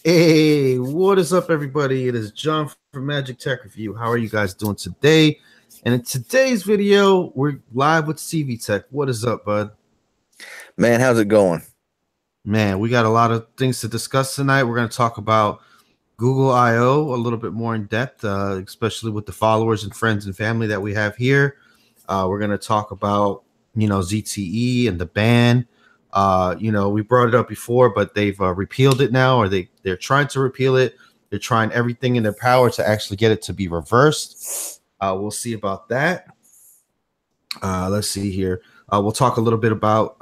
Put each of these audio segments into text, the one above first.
Hey, what is up, everybody? It is John from Magic Tech Review. How are you guys doing today? And in today's video, we're live with CV Tech. What is up, bud? Man, how's it going? Man, we got a lot of things to discuss tonight. We're going to talk about Google I/O a little bit more in depth, especially with the followers and friends and family that we have here. We're going to talk about, ZTE and the ban. We brought it up before, but they've repealed it now, or they're trying to repeal it. They're trying everything in their power to actually get it to be reversed. We'll see about that. Let's see here. We'll talk a little bit about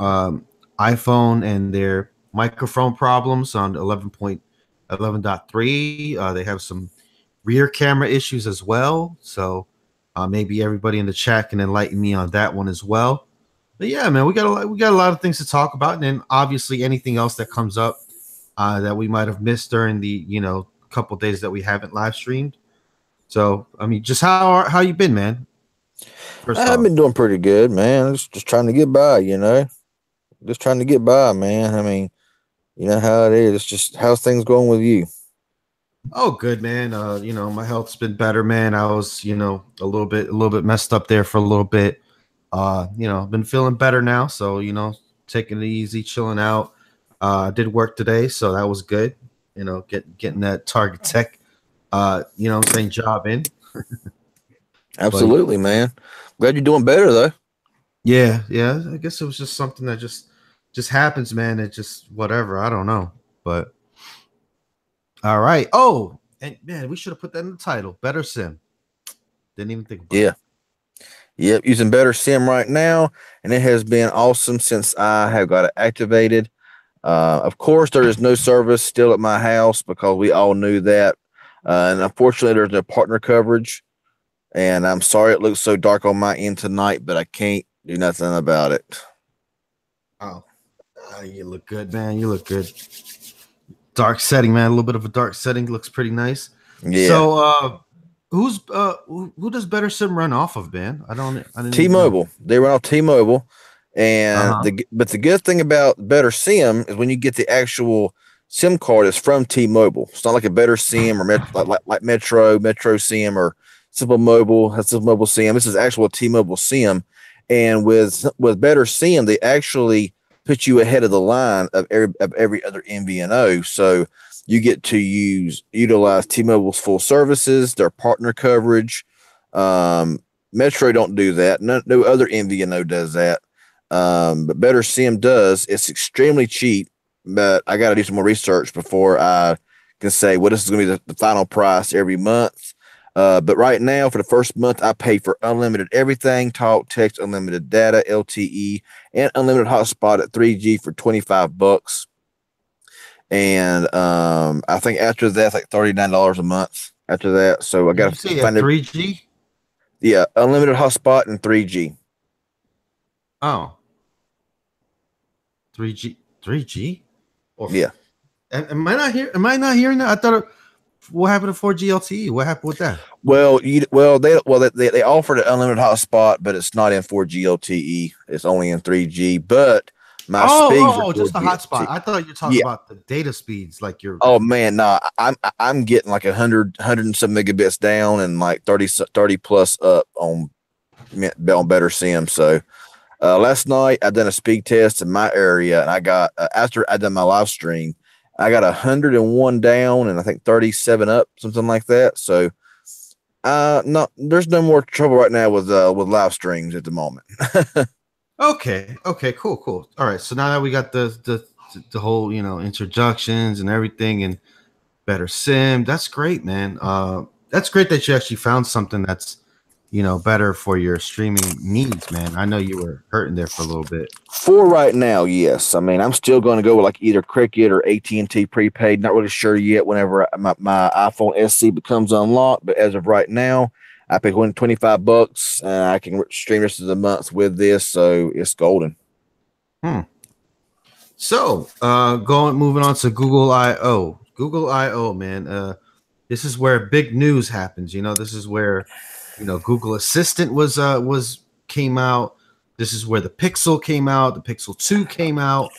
iPhone and their microphone problems on 11.11.3. They have some rear camera issues as well. So maybe everybody in the chat can enlighten me on that one as well. But yeah, man, we got a lot of things to talk about, and then obviously anything else that comes up that we might have missed during the couple days that we haven't live streamed. So I mean, just how you been, man? I've been doing pretty good, man. Just trying to get by, Just trying to get by, man. I mean, you know how it is. It's just how's things going with you? Oh, good, man. My health's been better, man. I was, a little bit messed up there for a little bit. Been feeling better now, so taking it easy, chilling out. I did work today, so that was good. Getting that Target Tech job in. Absolutely, man. Glad you're doing better though. Yeah, I guess it was just something that just happens, man. It just whatever, I don't know. But all right. Oh, and man, we should have put that in the title. Better Sim. Didn't even think about it. Yep, using Better Sim right now, and it has been awesome since I have got it activated. Of course, there is no service still at my house because we all knew that. And unfortunately, there's no partner coverage. And I'm sorry it looks so dark on my end tonight, but I can't do nothing about it. Oh, you look good, man. You look good. Dark setting, man. A little bit of a dark setting. Looks pretty nice. Yeah. So, who does Better Sim run off of, man? I didn't T-Mobile. They run off T-Mobile, and but the good thing about Better Sim is when you get the actual SIM card, it's from T-Mobile. It's not like a Better Sim or like Metro Sim or Simple Mobile has Simple Mobile SIM. This is actual T-Mobile SIM, and with Better SIM, they actually put you ahead of the line of every other MVNO. So you get to utilize T-Mobile's full services, their partner coverage. Metro don't do that. No other MVNO does that. But Better Sim does. It's extremely cheap, but I got to do some more research before I can say, well, this is going to be the final price every month. But right now, for the first month, I pay for unlimited everything, talk, text, unlimited data, LTE, and unlimited hotspot at 3G for $25. And I think after that, like $39 a month after that. So I got to find 3G. Yeah, unlimited hotspot and 3G. Oh, 3G. Yeah. Am I not hearing that? I thought. What happened to 4G LTE? What happened with that? Well, they offered an unlimited hotspot, but it's not in 4G LTE. It's only in 3G. But my speeds just the hotspot. I thought you were talking about the data speeds, like your. Oh man, no, I'm getting like 100 and some megabits down and like 30 plus up on Better Sim. So last night I done a speed test in my area, and I got after I done my live stream, I got 101 down and I think 37 up, something like that. So there's no more trouble right now with live streams at the moment. Okay, cool. All right, so now that we got the whole introductions and everything and Better Sim, that's great, man. That's great that you actually found something that's better for your streaming needs, man. I know you were hurting there for a little bit. For right now, yes. I mean, I'm still going to go with like either Cricket or AT&T prepaid. Not really sure yet whenever my iPhone SC becomes unlocked, but as of right now, I pay $25 and I can stream this of the month with this, so it's golden. So, moving on to Google I/O. Google I/O, man. This is where big news happens. This is where Google Assistant came out. This is where the Pixel came out. The Pixel 2 came out.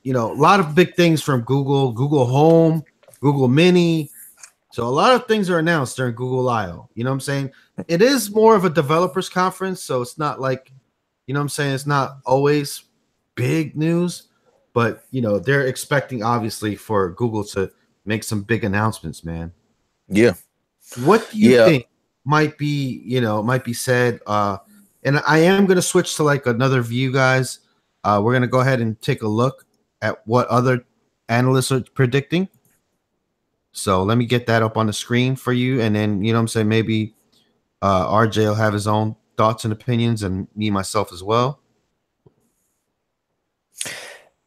You know, a lot of big things from Google, Google Home, Google Mini. So a lot of things are announced during Google I/O. You know what I'm saying? It is more of a developers conference, so it's not like, you know what I'm saying, it's not always big news, but you know, they're expecting obviously for Google to make some big announcements, man. Yeah. What do you think might be, you know, might be said? And I am going to switch to like another view, guys. We're going to go ahead and take a look at what other analysts are predicting. So let me get that up on the screen for you. And then, you know what I'm saying, maybe RJ will have his own thoughts and opinions, and me myself as well.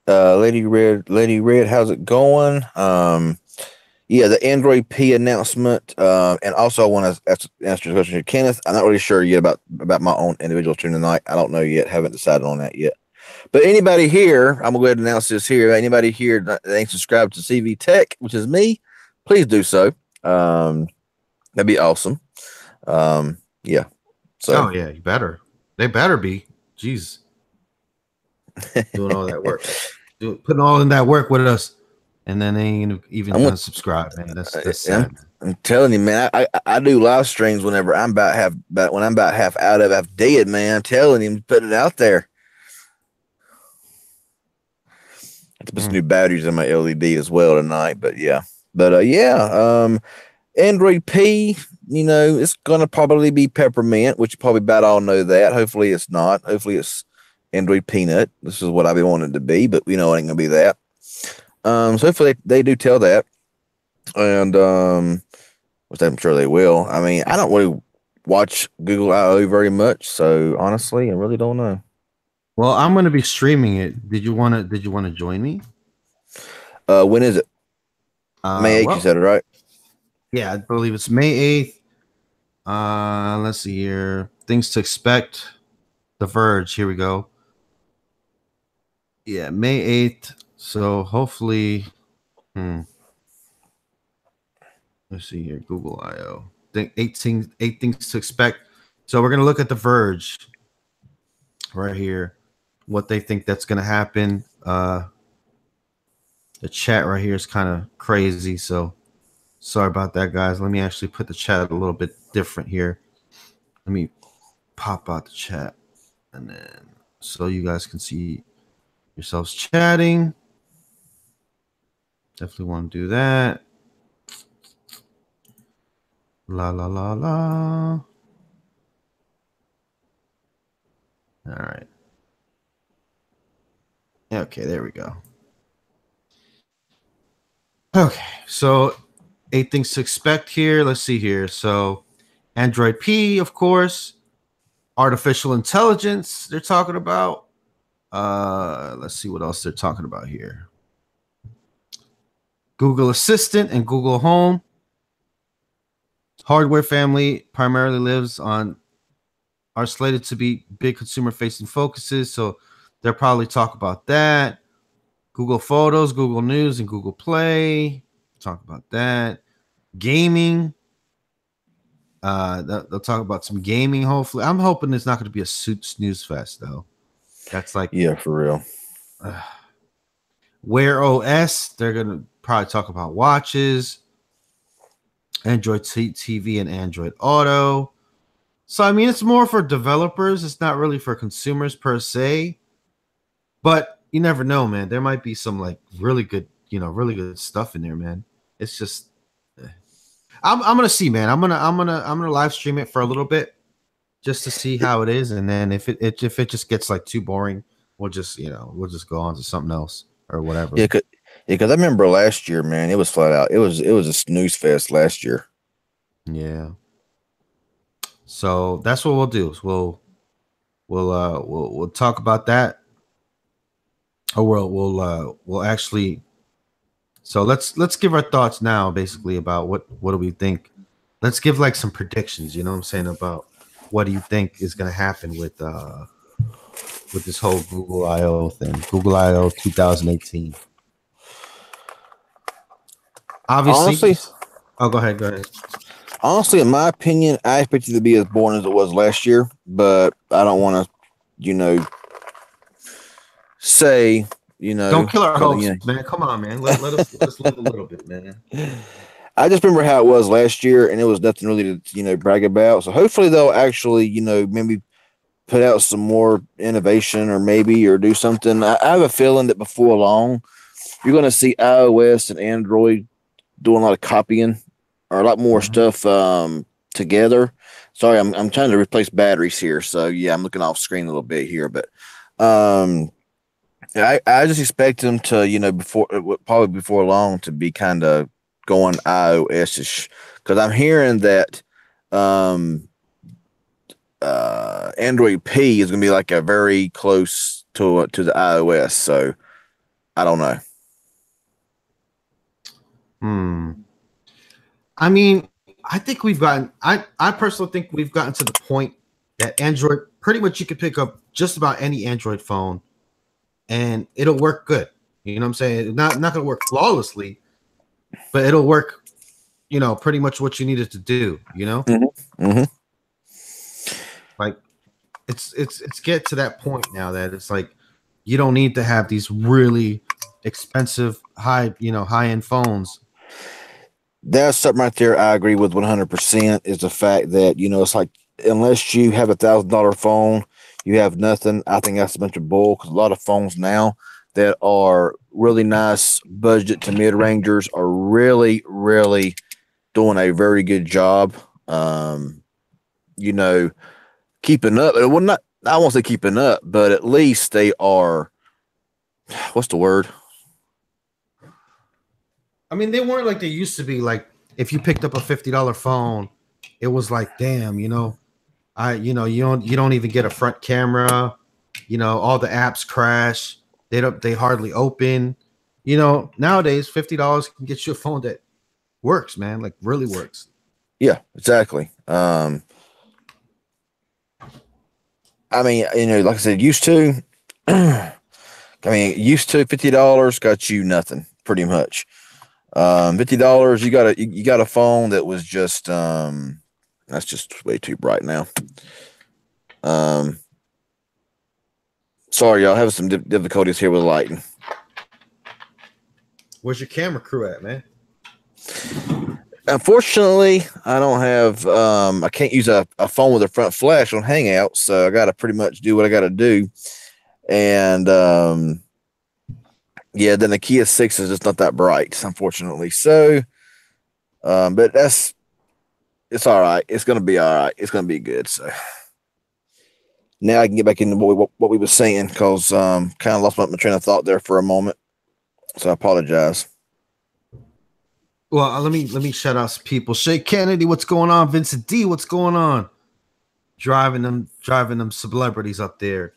Lady Red, how's it going? Yeah, the Android P announcement, and also I want to answer your question, Kenneth. I'm not really sure yet about my own individual tune tonight. I don't know yet. Haven't decided on that yet. But anybody here, I'm gonna go ahead and announce this here. Anybody here that ain't subscribed to CV Tech, which is me, please do so. That'd be awesome. Yeah. So. Oh yeah, you better. They better be. Jeez, doing all that work, putting all in that work with us. And then they ain't even gonna subscribe, man. That's sad. I'm telling you, man. I do live streams whenever I'm about half out of half dead, man. I'm telling you, putting it out there. I have to put some new batteries in my LED as well tonight, but yeah. Android P, you know, it's gonna probably be peppermint, which you probably about all know that. Hopefully it's not. Hopefully it's Android peanut. This is what I've been wanting it to be, but we know it ain't gonna be that. So hopefully they do tell that, and which I'm sure they will. I mean, I don't really watch Google I/O very much, so honestly, I really don't know. Well, I'm going to be streaming it. Did you want to join me? When is it? May 8th, you said it, right? Yeah, I believe it's May 8th. Let's see here. Things to expect. The Verge. Here we go. Yeah, May 8th. So hopefully, let's see here. Google I/O. Think 8 things to expect. So we're gonna look at The Verge right here. What they think that's gonna happen. The chat right here is kind of crazy. So sorry about that, guys. Let me actually put the chat a little bit different here. Let me pop out the chat, and then so you guys can see yourselves chatting. Definitely want to do that. La la la la. All right. Okay, there we go. Okay, so 8 things to expect here. Let's see here. So Android P, of course. Artificial intelligence they're talking about. Let's see what else they're talking about here. Google Assistant and Google Home. Hardware family primarily lives on are slated to be big consumer facing focuses. So they'll probably talk about that. Google Photos, Google News, and Google Play. Talk about that. Gaming. They'll talk about some gaming, hopefully. I'm hoping it's not going to be a snooze fest, though. That's like, yeah, for real. Wear OS, they're going to probably talk about watches, Android TV, and Android Auto. So, I mean, it's more for developers. It's not really for consumers per se. But you never know, man. There might be some like really good stuff in there, man. It's just, I'm gonna see, man. I'm gonna live stream it for a little bit just to see how it is, and then if it just gets like too boring, we'll just go on to something else or whatever. Yeah, because I remember last year, man, it was flat out. It was a snooze fest last year. Yeah. So that's what we'll do. Is we'll talk about that. Or we'll actually. So let's give our thoughts now, basically, about what do we think. Let's give like some predictions. You know what I'm saying, about what do you think is going to happen with this whole Google I/O thing, Google I/O 2018. Obviously. Honestly, go ahead. Honestly, in my opinion, I expect it to be as boring as it was last year, but I don't want to, say you know, Don't kill our hopes, you man. Come on, man. Let us live a little bit, man. I just remember how it was last year, and it was nothing really to brag about. So hopefully they'll actually maybe put out some more innovation, or do something. I have a feeling that before long you're going to see iOS and Android doing a lot of copying or a lot more stuff together. Sorry, I'm trying to replace batteries here, so yeah, I'm looking off screen a little bit here, but I just expect them to probably before long to be kind of going iOS-ish, because I'm hearing that Android P is going to be like a very close to the iOS. So I don't know. I mean, I think we've gotten. I personally think we've gotten to the point that Android, pretty much you can pick up just about any Android phone, and it'll work good. You know what I'm saying? It's not going to work flawlessly, but it'll work. Pretty much what you need it to do. Like it's get to that point now that it's like you don't need to have these really expensive high-end phones. That's something right there I agree with 100%, is the fact that it's like, unless you have $1,000 phone, you have nothing. I think that's a bunch of bull, because a lot of phones now that are really nice budget to mid-rangers are really, really doing a very good job keeping up. Well, not, I won't say keeping up, but at least they are, what's the word? I mean, they weren't like they used to be. Like, if you picked up a $50 phone, it was like, damn, you don't even get a front camera. All the apps crash. They hardly open. Nowadays $50 can get you a phone that works, man. Like, really works. Yeah, exactly. I mean, like I said, used to $50 got you nothing, pretty much. $50, you got a phone that was just that's just way too bright now. Sorry, y'all, having some difficulties here with lighting. Where's your camera crew at, man? Unfortunately, I don't have I can't use a phone with a front flash on Hangout, so I gotta pretty much do what I gotta do. And yeah, the Nokia 6 is just not that bright, unfortunately. So but it's all right. It's gonna be all right. It's gonna be good. So now I can get back into what we were saying, because kind of lost my train of thought there for a moment. So I apologize. Well, let me shout out some people. Shay Kennedy, what's going on? Vincent D, what's going on? Driving them celebrities up there.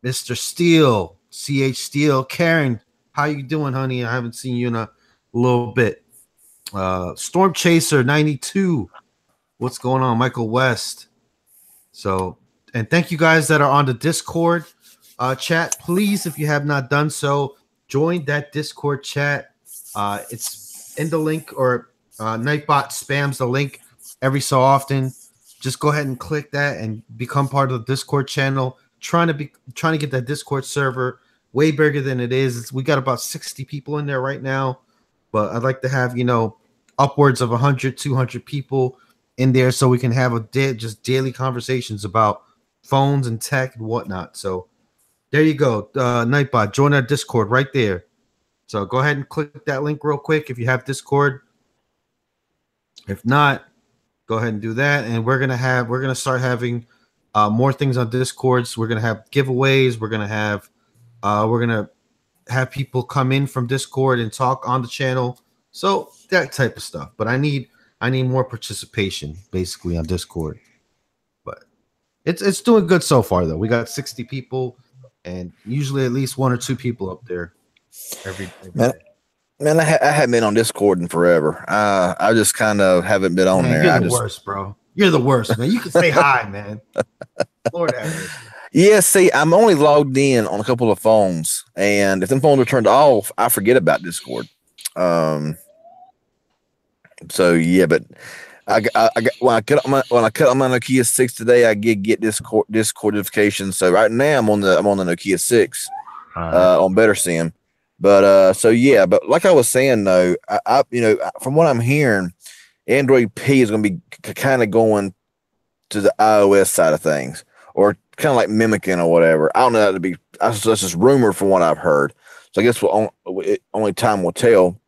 Mr. Steele, CH Steele, Karen, how you doing, honey? I haven't seen you in a little bit. Storm Chaser 92, what's going on? Michael West. So, and thank you guys that are on the Discord chat. Please, if you have not done so, join that Discord chat. It's in the link, or Nightbot spams the link every so often. Just go ahead and click that and become part of the Discord channel. Trying to get that Discord server way bigger than it is. We got about 60 people in there right now, but I'd like to have upwards of 100, 200 people in there, so we can have just daily conversations about phones and tech and whatnot. So there you go, Nightbot, join our Discord right there. So go ahead and click that link real quick if you have Discord. If not, go ahead and do that. And we're gonna start having more things on Discords. We're gonna have giveaways. We're gonna have people come in from Discord and talk on the channel. So that type of stuff. But I need more participation basically on Discord. But it's doing good so far though. We got 60 people, and usually at least 1 or 2 people up there every day. Man, I haven't been on Discord in forever. I just kind of haven't been on there. You're the worst, bro. You're the worst, man. You can say hi, man. Lord have mercy. Yeah, see, I'm only logged in on a couple of phones, and if them phones are turned off, I forget about Discord. So yeah, but when I cut on my Nokia 6 today, I get Discord notifications. So right now I'm on the Nokia 6, on Better Sim. But so yeah, but like I was saying though, I from what I'm hearing, Android P is going to be kind of going to the iOS side of things, or kind of like mimicking or whatever. I don't know that to be. That's just rumor from what I've heard. So I guess only time will tell.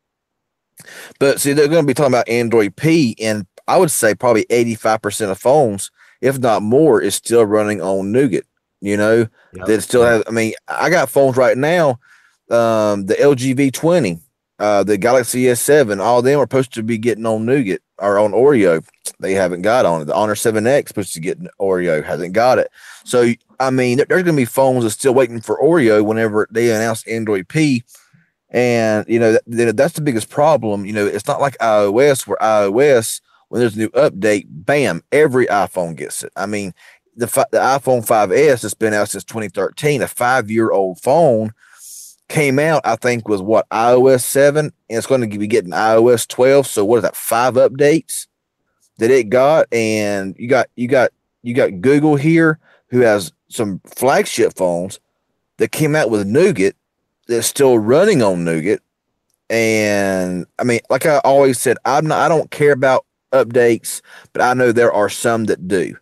But see, they're going to be talking about Android P, and I would say probably 85% of phones, if not more, is still running on Nougat. You know, that still have. I mean, I got phones right now. The LG V20, the Galaxy S7, all of them are supposed to be getting on Nougat or on Oreo. They haven't got on it. The Honor 7X supposed to get Oreo, hasn't got it. So I mean, there's going to be phones that's still waiting for Oreo whenever they announce Android P. And that's the biggest problem. It's not like iOS, where iOS, when there's a new update, bam, every iPhone gets it. I mean, the iPhone 5S has been out since 2013, a 5-year-old phone, came out, I think, was what, iOS 7, and it's going to be getting iOS 12. So what is that, 5 updates that it got? And you got Google here, who has some flagship phones that came out with Nougat that's still running on Nougat. And I mean, like I always said, I don't care about updates, but I know there are some that do.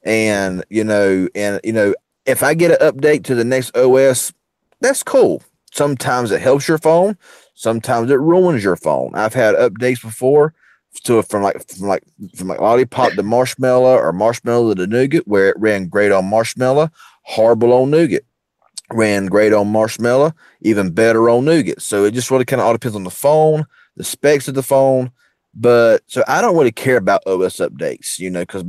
And if I get an update to the next OS, that's cool. Sometimes it helps your phone, sometimes it ruins your phone. I've had updates before from Lollipop to Marshmallow, or Marshmallow to Nougat, where it ran great on Marshmallow, horrible on Nougat. Ran great on Marshmallow, even better on Nougat. So it just really kind of all depends on the phone, the specs of the phone. But so I don't really care about OS updates, because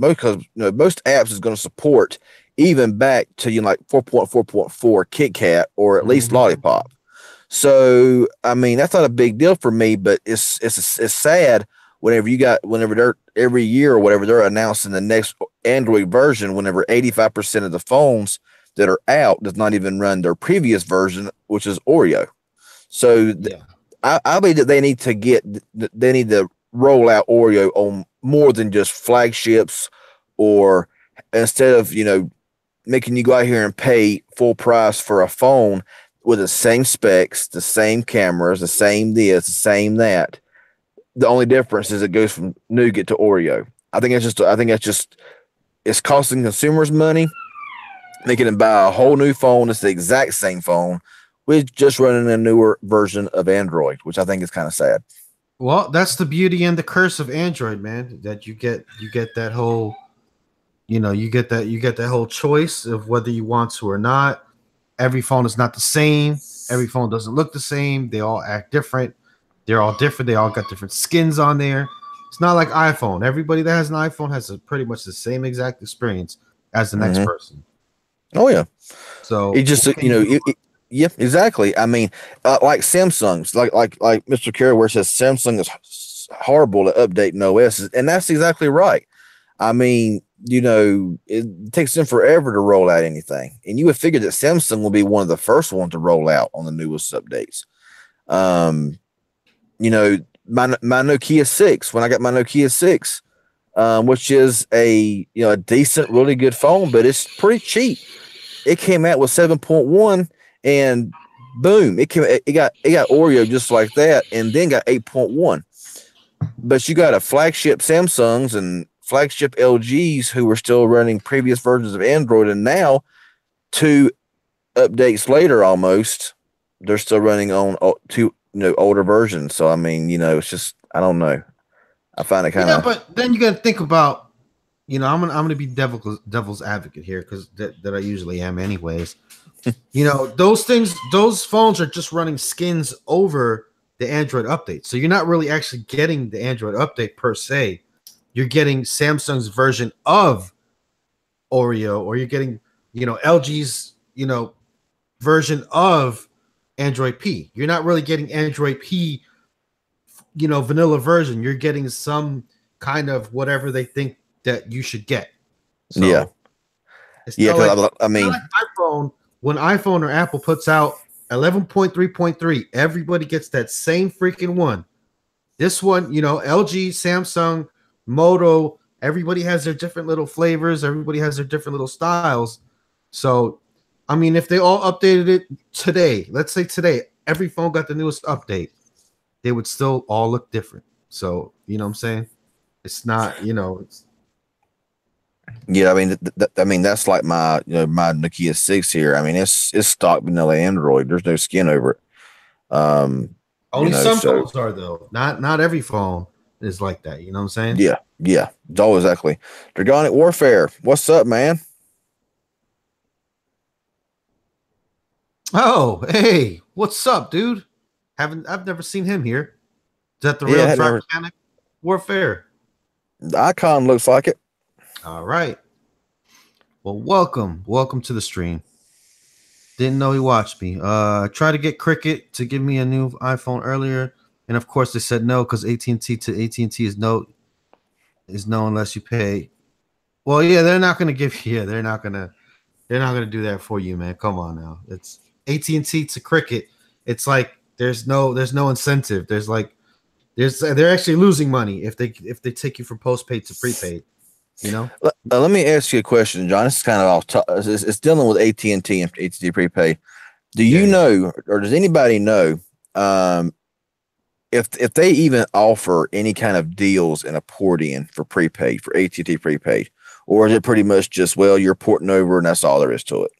most apps is going to support even back to like 4.4.4 KitKat, or at least Lollipop. So I mean, that's not a big deal for me, but it's sad whenever they're every year or whatever, they're announcing the next Android version, whenever 85% of the phones that are out does not even run their previous version, which is Oreo. So I believe that they need to roll out Oreo on more than just flagships, or instead of making you go out here and pay full price for a phone with the same specs, the same cameras, the same this, the same that. The only difference is it goes from Nougat to Oreo. I think it's costing consumers money, making them buy a whole new phone. It's the exact same phone with just running a newer version of Android, which I think is kind of sad. Well, that's the beauty and the curse of Android, man. That you get that whole, you get that whole choice of whether you want to or not. Every phone is not the same. Every phone doesn't look the same. They all act different. They're all different. They all got different skins on there. It's not like iPhone. Everybody that has an iPhone has pretty much the same exact experience as the next person. Oh yeah. So it just yeah, exactly. I mean, like Samsung's, like Mr. Carraware says, Samsung is horrible to update an OS, and that's exactly right. I mean, it takes them forever to roll out anything, and you would figure that Samsung will be one of the first ones to roll out on the newest updates. My Nokia 6, when I got my Nokia 6, which is a decent, really good phone, but it's pretty cheap. It came out with 7.1, and boom, it got Oreo just like that, and then got 8.1. But you got a flagship Samsungs and flagship LGs who were still running previous versions of Android, and now 2 updates later, almost, they're still running on 2 older versions. So I mean, it's just, I don't know. I find it kind of. But then you got to think about, I'm gonna be devil's advocate here, because that I usually am, anyways. Those phones are just running skins over the Android update, so you're not really actually getting the Android update per se. You're getting Samsung's version of Oreo, or you're getting LG's version of Android P. You're not really getting Android P, vanilla version. You're getting some kind of whatever they think that you should get. So yeah. I mean, like iPhone, when iPhone or Apple puts out 11.3.3, everybody gets that same freaking one. This one, LG, Samsung, Moto, everybody has their different little flavors. Everybody has their different little styles. So I mean, if they all updated it today, let's say today, every phone got the newest update, they would still all look different. So, you know what I'm saying? It's not, it's Yeah, I mean, I mean that's like my my Nokia 6 here. I mean, it's stock vanilla Android. There's no skin over it. only some phones are though. Not every phone is like that. You know what I'm saying? Yeah, yeah. Oh, exactly. Dragonic Warfare. What's up, man? Oh, hey, what's up, dude? I've never seen him here. Is that the real Yeah, Dragonic Warfare? the icon looks like it. All right. Well, welcome to the stream. Didn't know he watched me. I tried to get Cricket to give me a new iPhone earlier, and of course they said no because AT&T is no unless you pay. Well, yeah, they're not gonna give you. Yeah, they're not gonna do that for you, man. Come on now. It's AT&T to Cricket. It's like there's no incentive. They're actually losing money if they take you from postpaid to prepaid. You know. Let me ask you a question, John. This is kind of off. It's dealing with AT&T and AT&T prepaid. Do you know, or does anybody know, if they even offer any kind of deals in a port-in for prepaid for AT&T prepaid, or is it pretty much just you're porting over and that's all there is to it?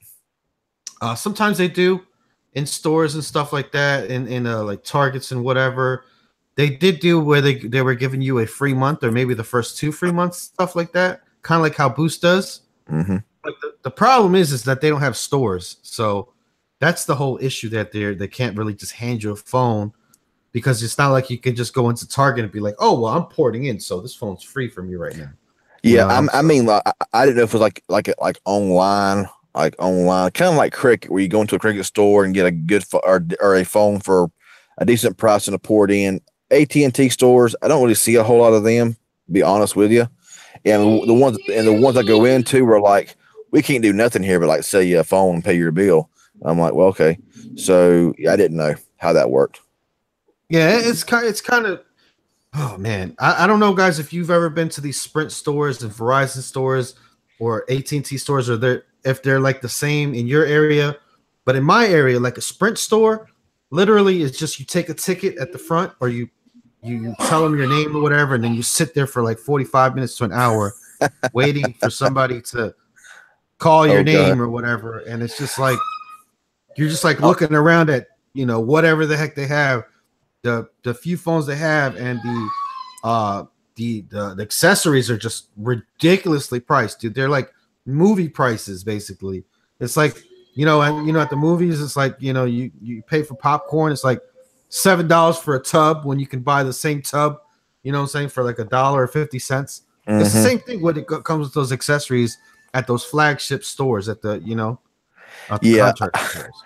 Sometimes they do in stores and stuff like that, in like Targets and whatever. They did do where they were giving you a free month or maybe the first 2 free months, stuff like that, kind of like how Boost does. Mm-hmm. But the problem is that they don't have stores, so that's the whole issue that they can't really just hand you a phone because it's not like you can just go into Target and be like, oh well, I'm porting in, so this phone's free from you right now. Yeah, I mean, I didn't know if it was like online, kind of like Cricket, where you go into a Cricket store and get a good or a phone for a decent price and a port in. AT&T stores, I don't really see a whole lot of them, to be honest with you. And the ones I go into were like, we can't do nothing here but like sell you a phone and pay your bill. I'm like, well, okay. So I didn't know how that worked. Yeah, it's kind of. Oh man, I don't know, guys, if you've ever been to these Sprint stores and Verizon stores or AT&T stores, or if they're like the same in your area. But in my area, like a Sprint store, literally is just you take a ticket at the front, or you tell them your name or whatever, and then you sit there for like 45 minutes to an hour waiting for somebody to call your name or whatever. And it's just like you're just like looking around at whatever the heck they have, the few phones they have, and the accessories are just ridiculously priced, dude. They're like movie prices basically. It's like at the movies, it's like you pay for popcorn, it's like $7 for a tub when you can buy the same tub, for like $1.50. Mm-hmm. It's the same thing when it comes with those accessories at those flagship stores at the contract stores.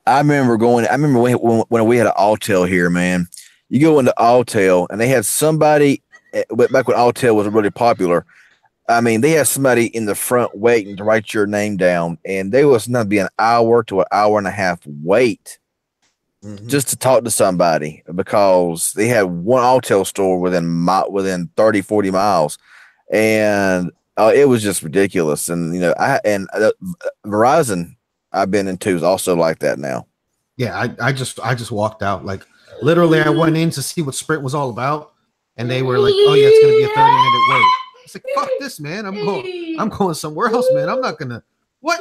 I remember when we had an Alltel here, man. You go into Alltel and they had somebody back when Alltel was really popular. I mean, they had somebody in the front waiting to write your name down, and there was not be an hour to an hour and a half wait just to talk to somebody because they had one Alltel store within 30, 40 miles. And it was just ridiculous. And, Verizon I've been into is also like that now. Yeah. I just walked out. Like literally I went in to see what Sprint was all about. And they were like, oh yeah, it's going to be a 30-minute wait. It's like, fuck this, man. I'm going somewhere else, man. I'm not going to, what?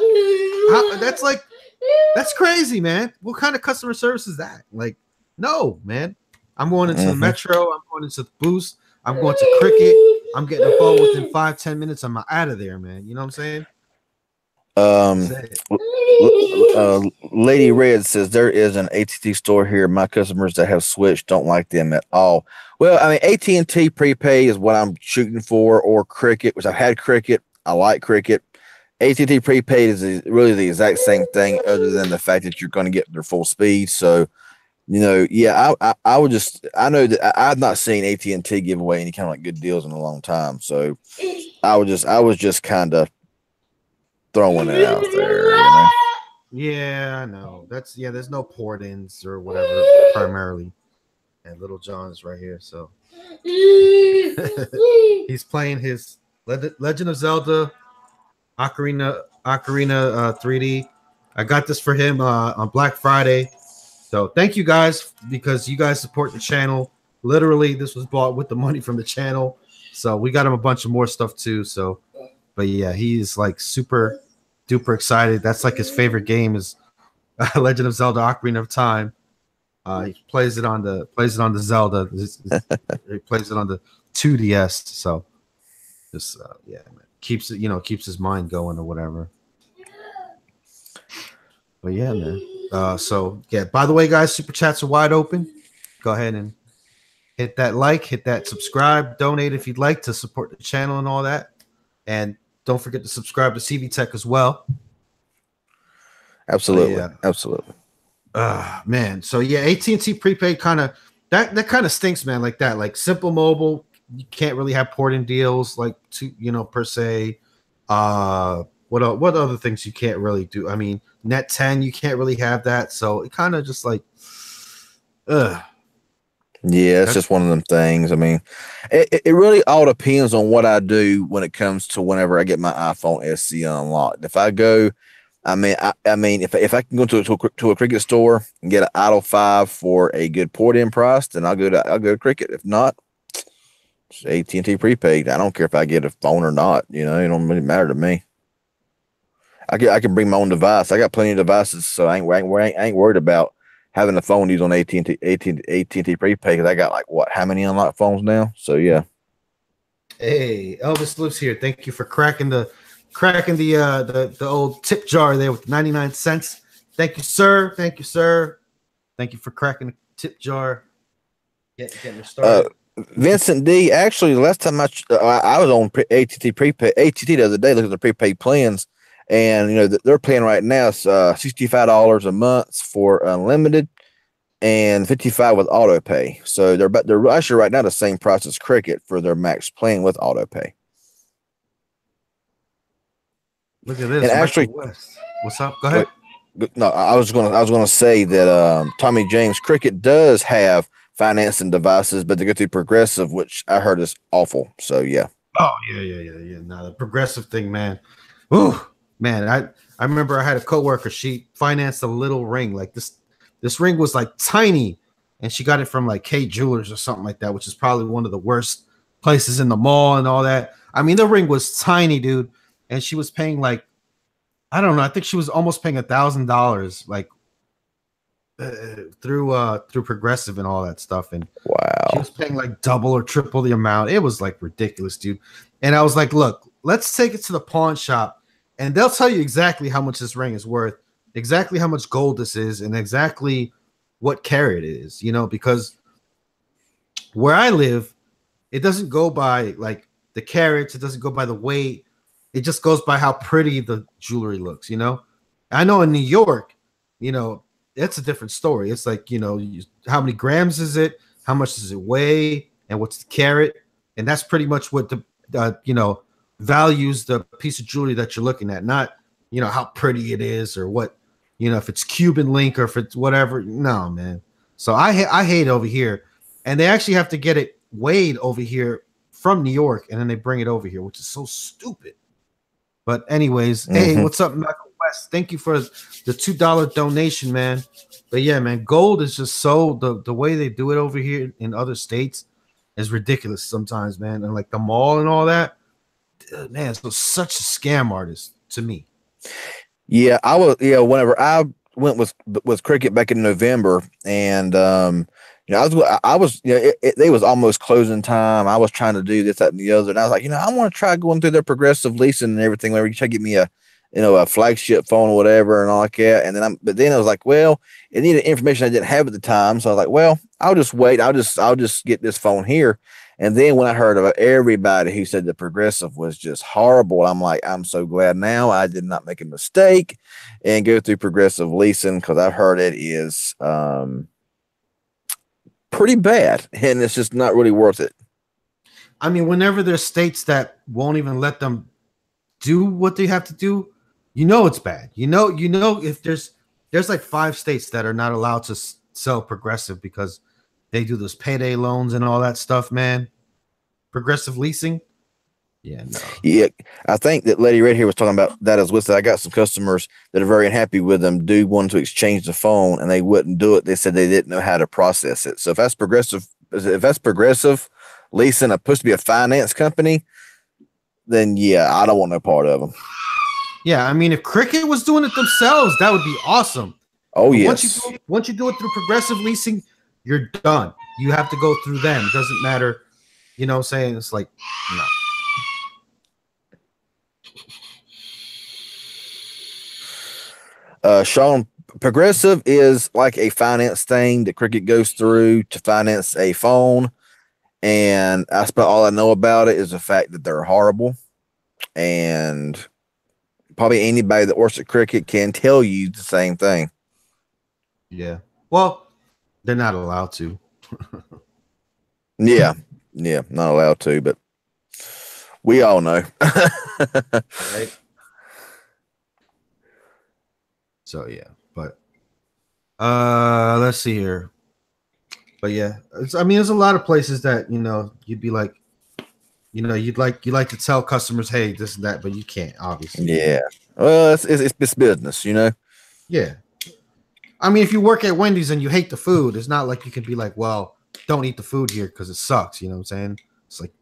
That's crazy, man. What kind of customer service is that? Like, no, man. I'm going into the Metro. I'm going into the Boost. I'm going to Cricket. I'm getting a phone within 5-10 minutes. I'm out of there, man. You know what I'm saying? Lady Red says there is an AT&T store here. My customers that have switched don't like them at all. Well, I mean, AT&T prepaid is what I'm shooting for, or Cricket, which I've had Cricket. I like Cricket. AT&T prepaid is really the exact same thing, other than the fact that you're going to get their full speed. So, yeah, I would just, I know that I've not seen AT&T give away any kind of like good deals in a long time. So I was just kind of throwing it out there. Yeah, I know. There's no port-ins or whatever primarily. And Little John's right here, so he's playing his Legend of Zelda Ocarina 3D. I got this for him on Black Friday. So thank you guys, because you guys support the channel. Literally, this was bought with the money from the channel. So we got him a bunch of more stuff too. So, but yeah, he's like super duper excited. That's like his favorite game is Legend of Zelda: Ocarina of Time. He plays it on the Zelda. He plays it on the 2DS. So just yeah, man. Keeps it, keeps his mind going or whatever. But yeah, man. So yeah, by the way, guys, super chats are wide open. Go ahead and hit that like, hit that subscribe, donate if you'd like to support the channel and all that. And don't forget to subscribe to CV Tech as well. Absolutely. Absolutely. Man. So yeah, AT&T prepaid kind of that kind of stinks, man. Like that, like Simple Mobile, you can't really have port-in deals like per se. What other things you can't really do? I mean, Net 10, you can't really have that. So it kind of just like, yeah, it's just one of them things. I mean, it really all depends on what I do when it comes to whenever I get my iPhone SE unlocked. If I go, I mean, if I can go to a Cricket store and get an Idle 5 for a good port-in price, then I'll go to Cricket. If not, it's AT&T prepaid. I don't care if I get a phone or not. It don't really matter to me. I can bring my own device. I got plenty of devices, so I ain't worried about having a phone use on AT&T prepaid, because I got like how many unlocked phones now? So yeah. Hey, Elvis lives here. Thank you for cracking the old tip jar there with 99 cents. Thank you, sir. Thank you, sir. Thank you for cracking the tip jar. Getting started. Vincent D. Actually, the last time I was on AT&T prepaid, AT&T the other day looking at the prepaid plans. And they're paying right now $65 a month for unlimited and $55 with auto pay. So they're actually right now the same price as Cricket for their max plan with auto pay. Look at this. And actually, what's up? Go ahead. No, I was gonna say that Tommy James Cricket does have financing devices, but they go through Progressive, which I heard is awful. So yeah. Oh yeah. No, the Progressive thing, man. Ooh. Man, I remember I had a coworker. She financed a little ring. Like this ring was like tiny, and she got it from like K Jewelers or something like that, which is probably one of the worst places in the mall and all that. I mean, the ring was tiny, dude, and she was paying like, I don't know. I think she was almost paying $1,000 like through Progressive and all that stuff. And wow, she was paying like double or triple the amount. It was like ridiculous, dude. And I was like, look, let's take it to the pawn shop. And they'll tell you exactly how much this ring is worth, exactly how much gold this is, and exactly what carat it is, because where I live, it doesn't go by like the carats, it doesn't go by the weight, it just goes by how pretty the jewelry looks, I know in New York, it's a different story. It's like, how many grams is it? How much does it weigh? And what's the carat? And that's pretty much what the, values the piece of jewelry that you're looking at, not how pretty it is or what if it's Cuban link or if it's whatever. No, man. So I hate over here, and they actually have to get it weighed over here from New York, and then they bring it over here, which is so stupid. But anyways, Hey, what's up, Michael West? Thank you for the $2 donation, man. But yeah, man, gold is just so the way they do it over here in other states is ridiculous sometimes, man. And like the mall and all that. Man, it's such a scam artist to me. Yeah, I was. Yeah, whenever I went with Cricket back in November, and I was. It was almost closing time. I was trying to do this, that, and the other, and I was like, I want to try going through their Progressive leasing and everything. Where you try to get me a flagship phone or whatever and all like that. And then I was like, well, it needed information I didn't have at the time, so I was like, well, I'll just wait. I'll just get this phone here. And then when I heard about everybody who said the Progressive was just horrible, I'm like, I'm so glad now I did not make a mistake and go through Progressive leasing, because I've heard it is pretty bad, and it's just not really worth it. I mean, whenever there's states that won't even let them do what they have to do, it's bad. If there's like 5 states that are not allowed to sell Progressive because they do those payday loans and all that stuff, man. Progressive leasing. Yeah, no. Yeah, I think that Lady Red here was talking about that as well. So I got some customers that are very unhappy with them, do want to exchange the phone, and they wouldn't do it. They said they didn't know how to process it. So if that's progressive leasing, supposed to be a finance company, then yeah, I don't want no part of them. Yeah, I mean, if Cricket was doing it themselves, that would be awesome. Oh But yes, once you do it through Progressive Leasing, you're done. You have to go through them. It doesn't matter. You know what I'm saying? It's like, no. Sean, progressive is like a finance thing that Cricket goes through to finance a phone, and that's about all I know about it is the fact that they're horrible, and probably anybody that works at Cricket can tell you the same thing. Yeah. Well, they're not allowed to. Yeah, not allowed to, but we all know. Right. So yeah, but let's see here. But yeah, I mean, there's a lot of places that you'd be like, you'd like to tell customers, hey, this and that, but you can't, obviously. Yeah. Well, it's business, Yeah. I mean, if you work at Wendy's and you hate the food, it's not like you can be like, well, don't eat the food here because it sucks. You know what I'm saying? It's like,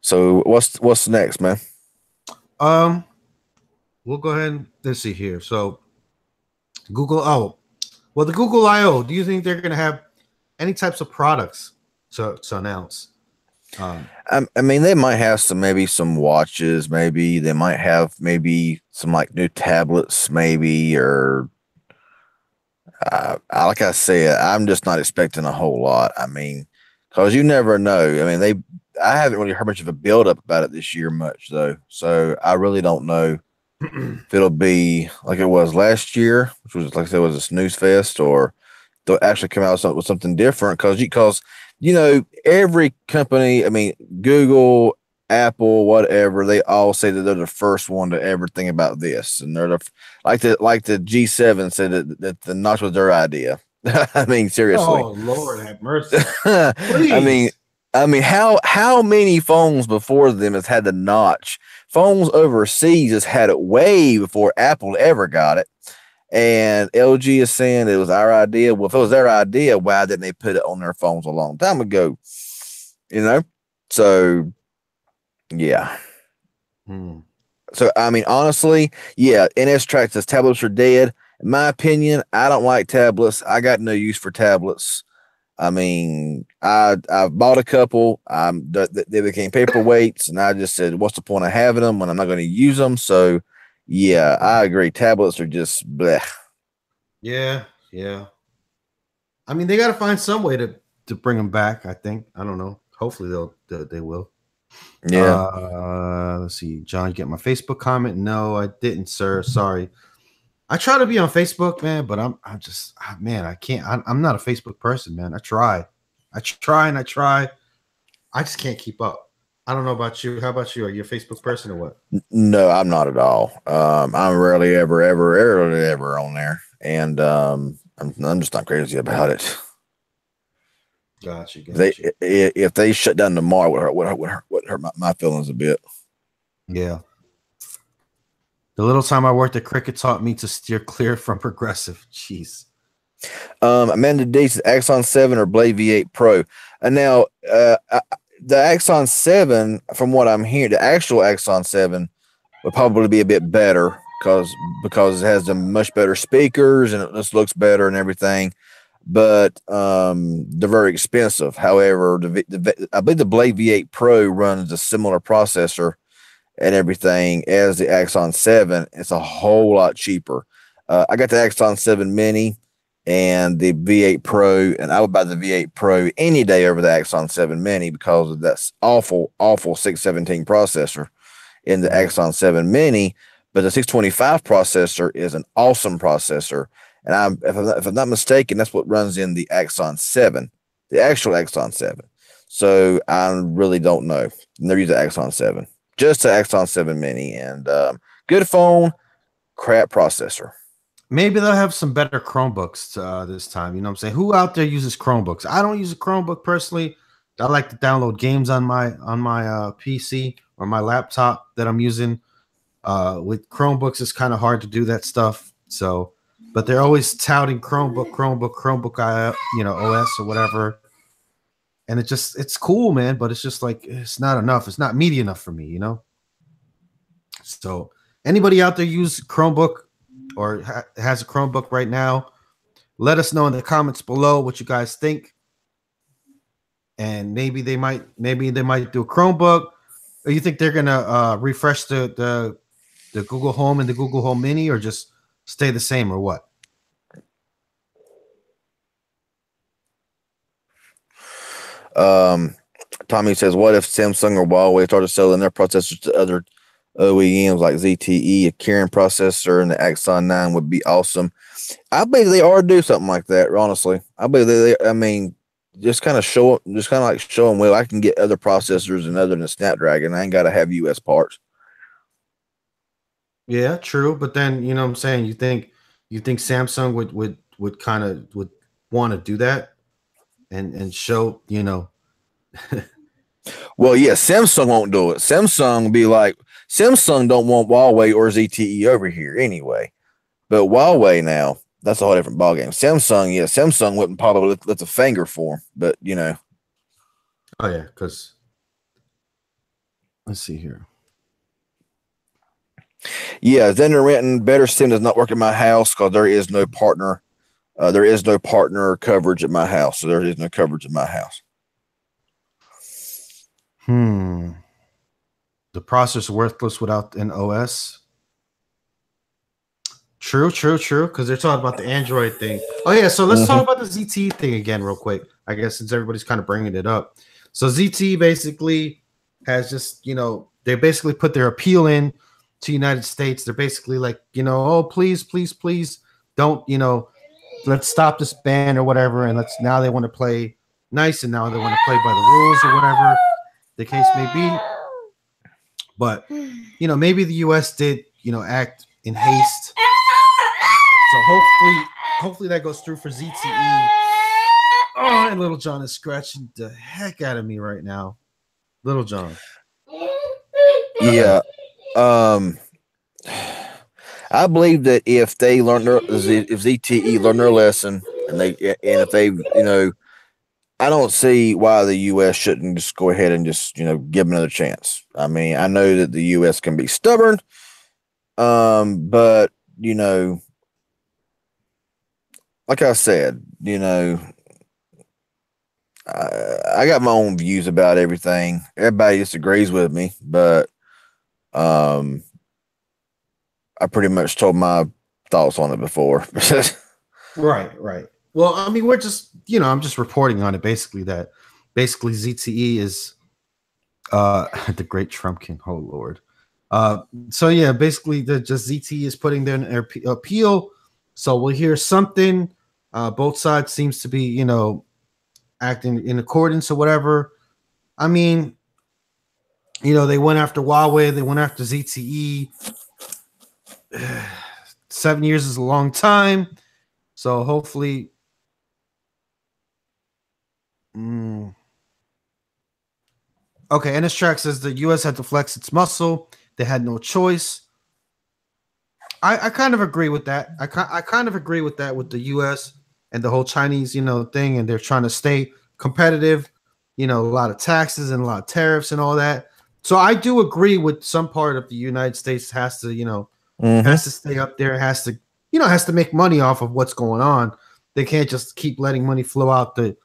So what's next, man? We'll go ahead and let's see here. So Google, the Google I/O. Do you think they're gonna have any types of products to announce? I mean, they might have maybe some watches, maybe they might have maybe some like new tablets, maybe, or like I said, I'm just not expecting a whole lot. I mean, because you never know. I mean, I haven't really heard much of a build up about it this year, much though, so I really don't know if it'll be like it was last year, which was like I said was a snooze fest, or they'll actually come out with something different. Because every company, I mean, Google, Apple, whatever, they all say that they're the first one to ever think about this, and they're like the G7 said that the notch was their idea. I mean, seriously. Oh Lord, have mercy. I mean, how many phones before them has had the notch? Phones overseas has had it way before Apple ever got it. And LG is saying it was our idea. Well, if it was their idea, why didn't they put it on their phones a long time ago? So yeah. So I mean, honestly, yeah, NS Track says tablets are dead. In my opinion, I don't like tablets. I got no use for tablets. I mean, I've bought a couple. They became paperweights, and I just said, what's the point of having them when I'm not going to use them? So, yeah, I agree. Tablets are just bleh. Yeah. I mean, they got to find some way to bring them back. I think. I don't know. Hopefully, they will. Yeah. Let's see, John. You get my Facebook comment? No, I didn't, sir. Sorry. I try to be on Facebook, man, but I'm just, man, I can't. I'm not a Facebook person, man. I try. I just can't keep up. I don't know about you. How about you? Are you a Facebook person or what? No, I'm not at all. I'm rarely ever on there, and I'm just not crazy about it. Gotcha. If they shut down tomorrow, would hurt my feelings a bit. Yeah. The little time I worked at Cricket taught me to steer clear from Progressive. Jeez. Amanda D says Axon 7 or Blade V8 Pro. And now the Axon 7, from what I'm hearing, the actual Axon 7 would probably be a bit better because it has the much better speakers and it just looks better and everything. But they're very expensive. However, I believe the Blade V8 Pro runs a similar processor and everything as the Axon 7. It's a whole lot cheaper. I got the Axon 7 Mini and the V8 Pro, and I would buy the V8 Pro any day over the Axon 7 Mini because of that awful 617 processor in the Axon 7 Mini. But the 625 processor is an awesome processor. And if I'm not mistaken, that's what runs in the Axon 7, the actual Axon 7. So I really don't know. Never used the Axon 7. Just the Axon 7 Mini, and good phone, crap processor. maybe they'll have some better Chromebooks this time. You know what I'm saying? Who out there uses Chromebooks? I don't use a Chromebook personally. I like to download games on my PC or my laptop that I'm using. With Chromebooks, it's kind of hard to do that stuff. So, but they're always touting Chromebook, OS or whatever. And it's cool, man. But it's just like it's not enough. It's not meaty enough for me, you know. So, anybody out there use Chromebook or has a Chromebook right now? Let us know in the comments below what you guys think. And maybe they might do a Chromebook. Or you think they're gonna refresh the Google Home and the Google Home Mini, or just stay the same, or what? Tommy says, "What if Samsung or Huawei started selling their processors to other OEMs like ZTE, a Kirin processor, and the Axon 9 would be awesome." I believe they are do something like that. Honestly, I believe they I mean, just kind of like show them, well, I can get other processors and other than Snapdragon. I ain't got to have US parts. Yeah, true. But then you know what I'm saying. You think Samsung would kind of would want to do that and show, you know. Well, yeah, Samsung won't do it. Samsung be like, Samsung don't want Huawei or ZTE over here anyway. But Huawei now, that's a whole different ballgame. Samsung, yeah, Samsung wouldn't probably lift a finger for them, but you know. Oh yeah, because let's see here. Yeah, Zender Renton, better sim does not work at my house because there is no partner. There is no partner coverage at my house, so there is no coverage at my house. The processor's worthless without an OS. True. Because they're talking about the Android thing. Oh yeah, so let's talk about the ZTE thing again, real quick. I guess since everybody's kind of bringing it up. So ZTE basically has just, you know, they basically put their appeal in to United States. They're basically like, you know, oh please don't, you know, let's stop this ban or whatever, and now they want to play nice, and now they want to play by the rules or whatever the case may be. But you know, maybe the US did, you know, act in haste. So hopefully that goes through for ZTE. Oh, and Little John is scratching the heck out of me right now. Little John. Yeah. I believe that if they learn if ZTE learn their lesson and if they, you know, I don't see why the US shouldn't just go ahead and just, you know, give them another chance. I mean, I know that the US can be stubborn, but you know, like I said, you know, I got my own views about everything. Everybody disagrees with me, but I pretty much told my thoughts on it before. Right. Well, I mean, we're just, you know, I'm just reporting on it basically that ZTE is the great Trumpkin. Oh Lord. So yeah, basically just ZTE is putting their appeal. So we'll hear something. Both sides seems to be, you know, acting in accordance or whatever. I mean, you know, they went after Huawei, they went after ZTE. 7 years is a long time. So hopefully. Okay, and this track says the US had to flex its muscle. They had no choice. I kind of agree with that. I kind of agree with that with the US and the whole Chinese, you know, thing, and they're trying to stay competitive, you know, a lot of taxes and a lot of tariffs and all that. So I do agree with some part of the United States has to, you know, has to stay up there, has to, you know, has to make money off of what's going on. They can't just keep letting money flow out the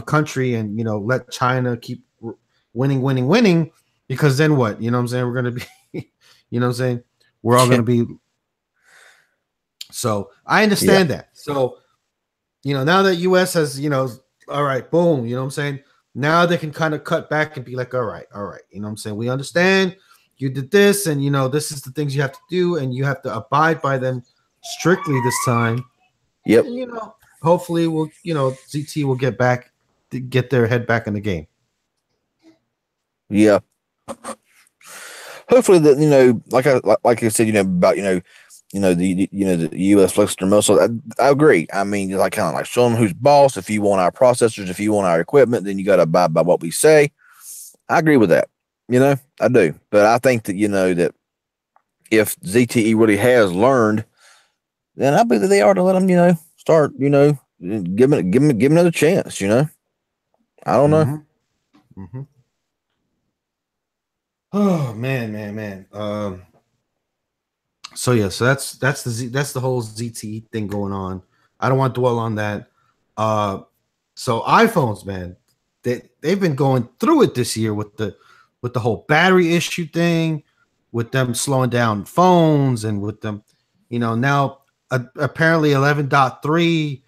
country and, you know, let China keep winning, because then what? You know what I'm saying? We're going to be, you know what I'm saying? We're all going to be. So I understand that. So, you know, now that US has, you know, all right, boom, you know what I'm saying? Now they can kind of cut back and be like, all right. You know what I'm saying? We understand you did this, and, you know, this is the things you have to do, and you have to abide by them strictly this time. Yep. And, you know, hopefully we'll, you know, ZT will get their head back in the game. Yeah. Hopefully that, you know, like I said, you know, about, you know, the U.S. flexible muscle. I agree. I mean, like kind of like show them who's boss. If you want our processors, if you want our equipment, then you got to abide by what we say. I agree with that. I do. But I think that that if ZTE really has learned, then I believe that they are to let them start give them another chance. I don't know. Mm-hmm. Oh man. So yeah, so that's the whole ZTE thing going on. I don't want to dwell on that. So iPhones, man, they've been going through it this year with the whole battery issue thing, with them slowing down phones, and with them, now apparently 11.3.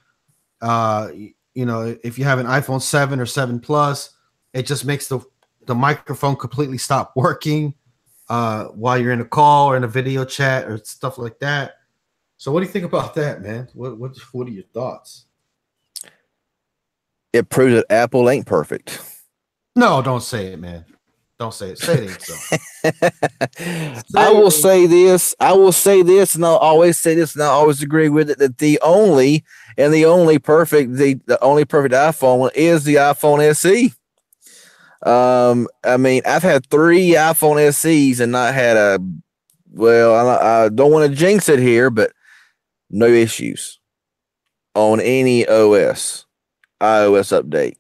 If you have an iPhone 7 or 7 Plus, it just makes the microphone completely stop working while you're in a call or in a video chat or stuff like that. So what do you think about that, man? What are your thoughts? It proves that Apple ain't perfect. No, don't say it, man. Don't say it. Say it ain't so. I will say this, and I'll always say this, and I'll always agree with it, that the only perfect iPhone is the iPhone SE. I mean, I've had 3 iPhone SEs and not had I don't want to jinx it here, but no issues on any iOS update.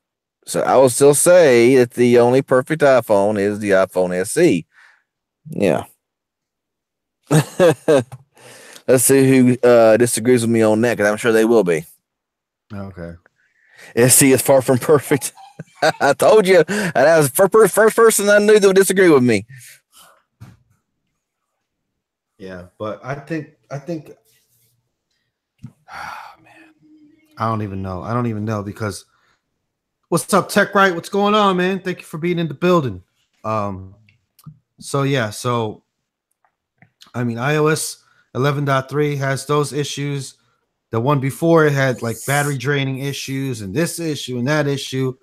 So I will still say that the only perfect iPhone is the iPhone SE. Yeah. Let's see who disagrees with me on that, because I'm sure they will be. Okay. SE is far from perfect. I told you. And that was the first person I knew that would disagree with me. Yeah, but I think man, I don't even know because what's up, Tech Right? What's going on, man? Thank you for being in the building. So I mean, iOS 11.3 has those issues. The one before it had like battery draining issues and this issue and that issue.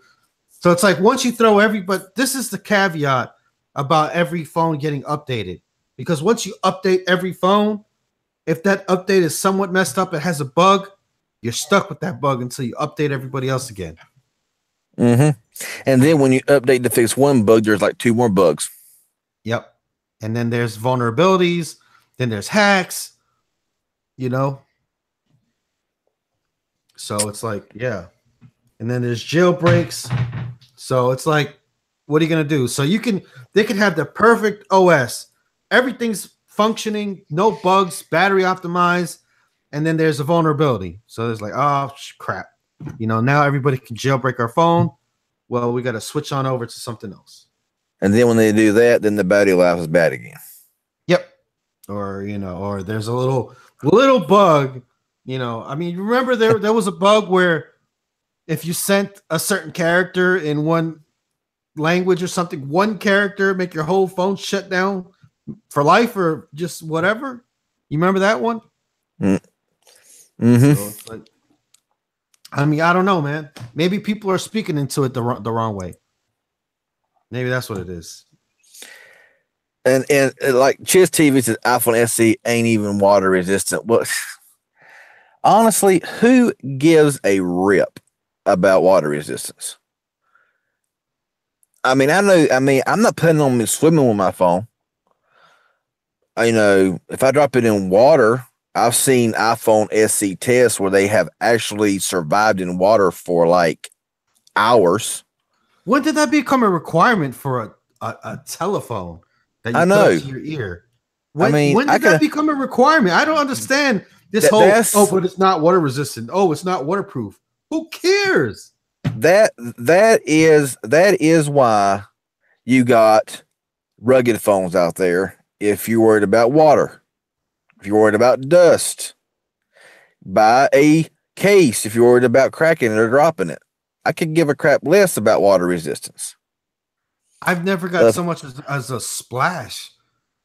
So it's like once you throw but this is the caveat about every phone getting updated. Because once you update every phone, if that update is somewhat messed up, it has a bug, you're stuck with that bug until you update everybody else again. Mm-hmm. And then when you update to fix one bug, there's like 2 more bugs. Yep. And then there's vulnerabilities. Then there's hacks, So it's like, yeah. And then there's jailbreaks. So it's like, what are you going to do? So they can have the perfect OS. Everything's functioning, no bugs, battery optimized. And then there's a vulnerability. So there's like, oh, crap. Now everybody can jailbreak our phone. Well, we got to switch on over to something else. And then when they do that, then the battery life is bad again. Yep. Or there's a little bug, I mean, remember there was a bug where if you sent a certain character in one language or something, one character make your whole phone shut down for life or just whatever. You remember that one? Mm-hmm. So it's like, I mean, I don't know, man. Maybe people are speaking into it the wrong way. Maybe that's what it is. And like Chiz TV says, iPhone SE ain't even water resistant. Well, honestly, who gives a rip about water resistance? I mean, I'm not planning on me swimming with my phone. If I drop it in water, I've seen iPhone SE tests where they have actually survived in water for like hours. When did that become a requirement for a telephone that you put up to your ear? When did that become a requirement? I don't understand this but it's not water resistant. Oh, it's not waterproof. Who cares? That is why you got rugged phones out there. If you're worried about water, if you're worried about dust, buy a case. If you're worried about cracking it or dropping it, I could give a crap less about water resistance. I've never got so much as a splash.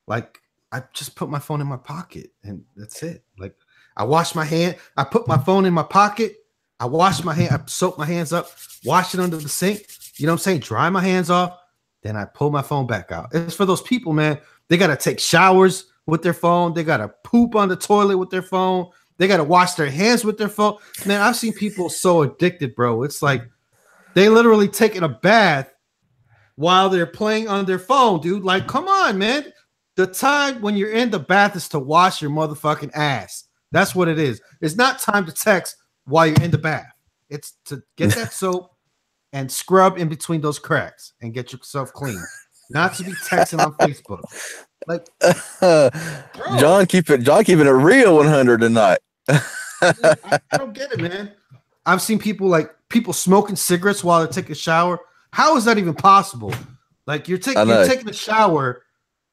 Like I just put my phone in my pocket and that's it. Like I wash my hand. I put my phone in my pocket. I wash my hand. I soak my hands up, wash it under the sink. You know what I'm saying? Dry my hands off. Then I pull my phone back out. It's for those people, man. They got to take showers with their phone. They gotta poop on the toilet with their phone. They gotta wash their hands with their phone. Man, I've seen people so addicted, bro. It's like they literally taking a bath while they're playing on their phone, dude. Like, come on, man. The time when you're in the bath is to wash your motherfucking ass. That's what it is. It's not time to text while you're in the bath. It's to get that soap and scrub in between those cracks and get yourself clean. Not to be texting on Facebook. Like, John keeping it real 100 tonight. I don't get it, man. I've seen people smoking cigarettes while they're taking a shower. How is that even possible? Like you're taking a shower,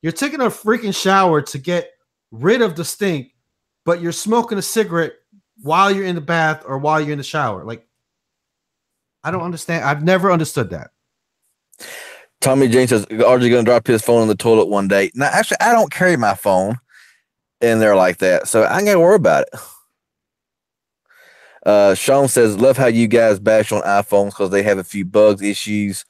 you're taking a freaking shower to get rid of the stink, but you're smoking a cigarette while you're in the bath or while you're in the shower. Like, I don't understand. I've never understood that. Tommy Jane says, RJ going to drop his phone in the toilet one day. Now, actually, I don't carry my phone in there like that, so I ain't got to worry about it. Sean says, love how you guys bash on iPhones because they have a few bugs, issues.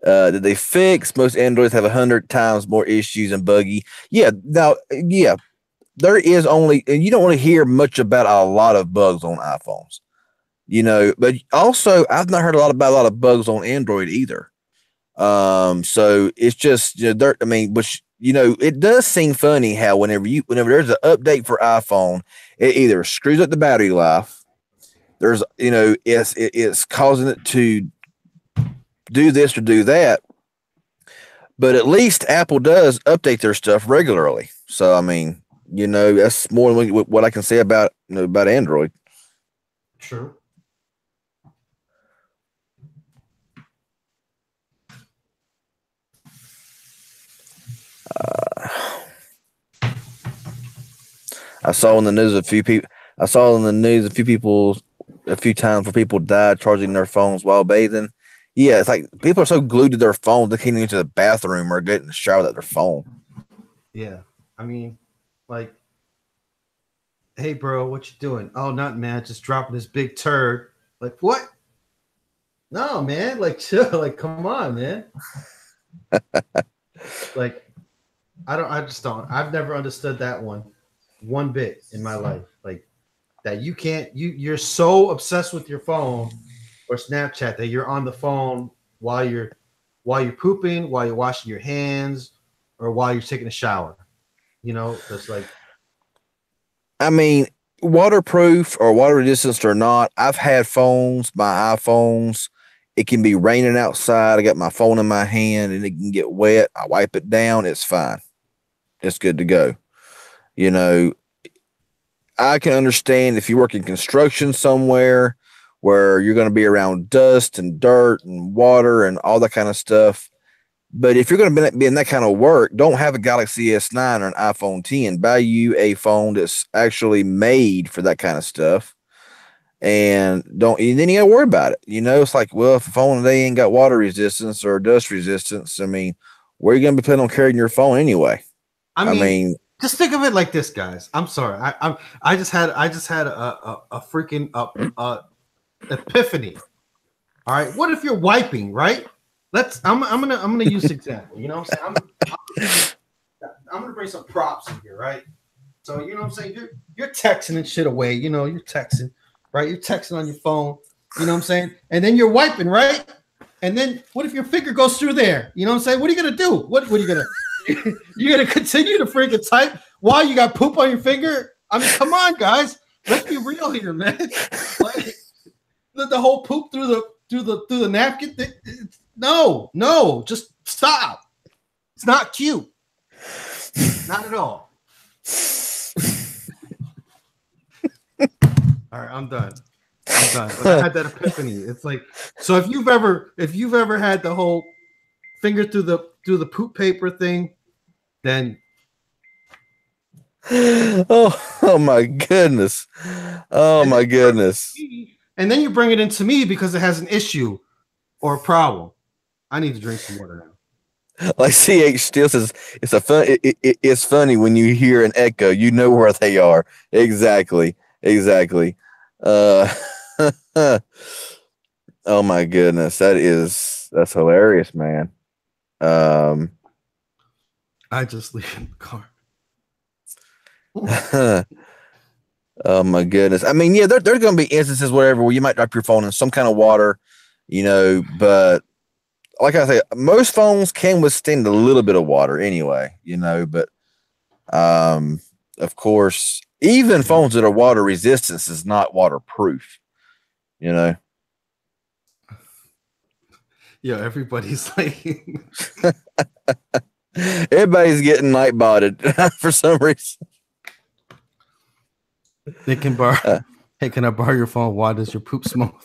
That they fix. Most Androids have 100 times more issues and buggy. Yeah, now, yeah, there is only, and you don't want to hear much about a lot of bugs on iPhones, you know, but also I've not heard a lot of bugs on Android either. So it's just, you know, but you know, it does seem funny how whenever there's an update for iPhone, it either screws up the battery life. There's, you know, it's causing it to do this or do that, but at least Apple does update their stuff regularly. So, I mean, you know, that's more than what I can say about, you know, about Android. True. I saw in the news a few times where people died charging their phones while bathing. Yeah, it's like people are so glued to their phones they can't get into the bathroom or get in the shower without their phone. Yeah, I mean, like, hey, bro, what you doing? Oh, nothing, man. Just dropping this big turd. Like, what? No, man. Like, chill. Like, come on, man. Like, I've never understood that one bit in my life. Like, that you're so obsessed with your phone or Snapchat that you're on the phone while you're pooping, while you're washing your hands, or while you're taking a shower. You know, that's like, I mean, waterproof or water resistant or not, I've had phones, my iPhones, it can be raining outside. I got my phone in my hand and it can get wet. I wipe it down. It's fine. It's good to go. You know, I can understand if you work in construction somewhere where you're going to be around dust and dirt and water and all that kind of stuff. But if you're going to be in that kind of work, don't have a Galaxy S9 or an iPhone 10. Buy you a phone that's actually made for that kind of stuff. And then you got to worry about it. You know, it's like, well, if a phone today ain't got water resistance or dust resistance, I mean, where are you going to be planning on carrying your phone anyway? I mean, just think of it like this, guys. I'm sorry. I just had a freaking epiphany. All right. What if you're wiping, right? I'm gonna use this example. You know what I'm saying? I'm gonna bring some props in here, right? So you know what I'm saying? You're texting and shit away. You know, you're texting, right? You're texting on your phone. You know what I'm saying? And then you're wiping, right? And then what if your finger goes through there? You know what I'm saying? What are you gonna do? What are you gonna you're gonna continue to freaking type while you got poop on your finger? I mean, come on, guys. Let's be real here, man. Like, the whole poop through the napkin. No, just stop. It's not cute. Not at all. All right, I'm done. But I had that epiphany. It's like, so if you've ever had the whole finger through the poop paper thing, then oh my goodness. Oh my goodness. And then you bring it into me because it has an issue or a problem. I need to drink some water now. Like CH still says, it's funny when you hear an echo, you know where they are. Exactly. Oh my goodness. That's hilarious, man. I just leave in the car. Oh my goodness. I mean, yeah, there's going to be instances, whatever, where you might drop your phone in some kind of water, but like I say, most phones can withstand a little bit of water anyway, but of course, even phones that are water resistant is not waterproof, Yeah, everybody's like everybody's getting night botted for some reason. They can borrow. Hey, can I borrow your phone? Why does your poop smell?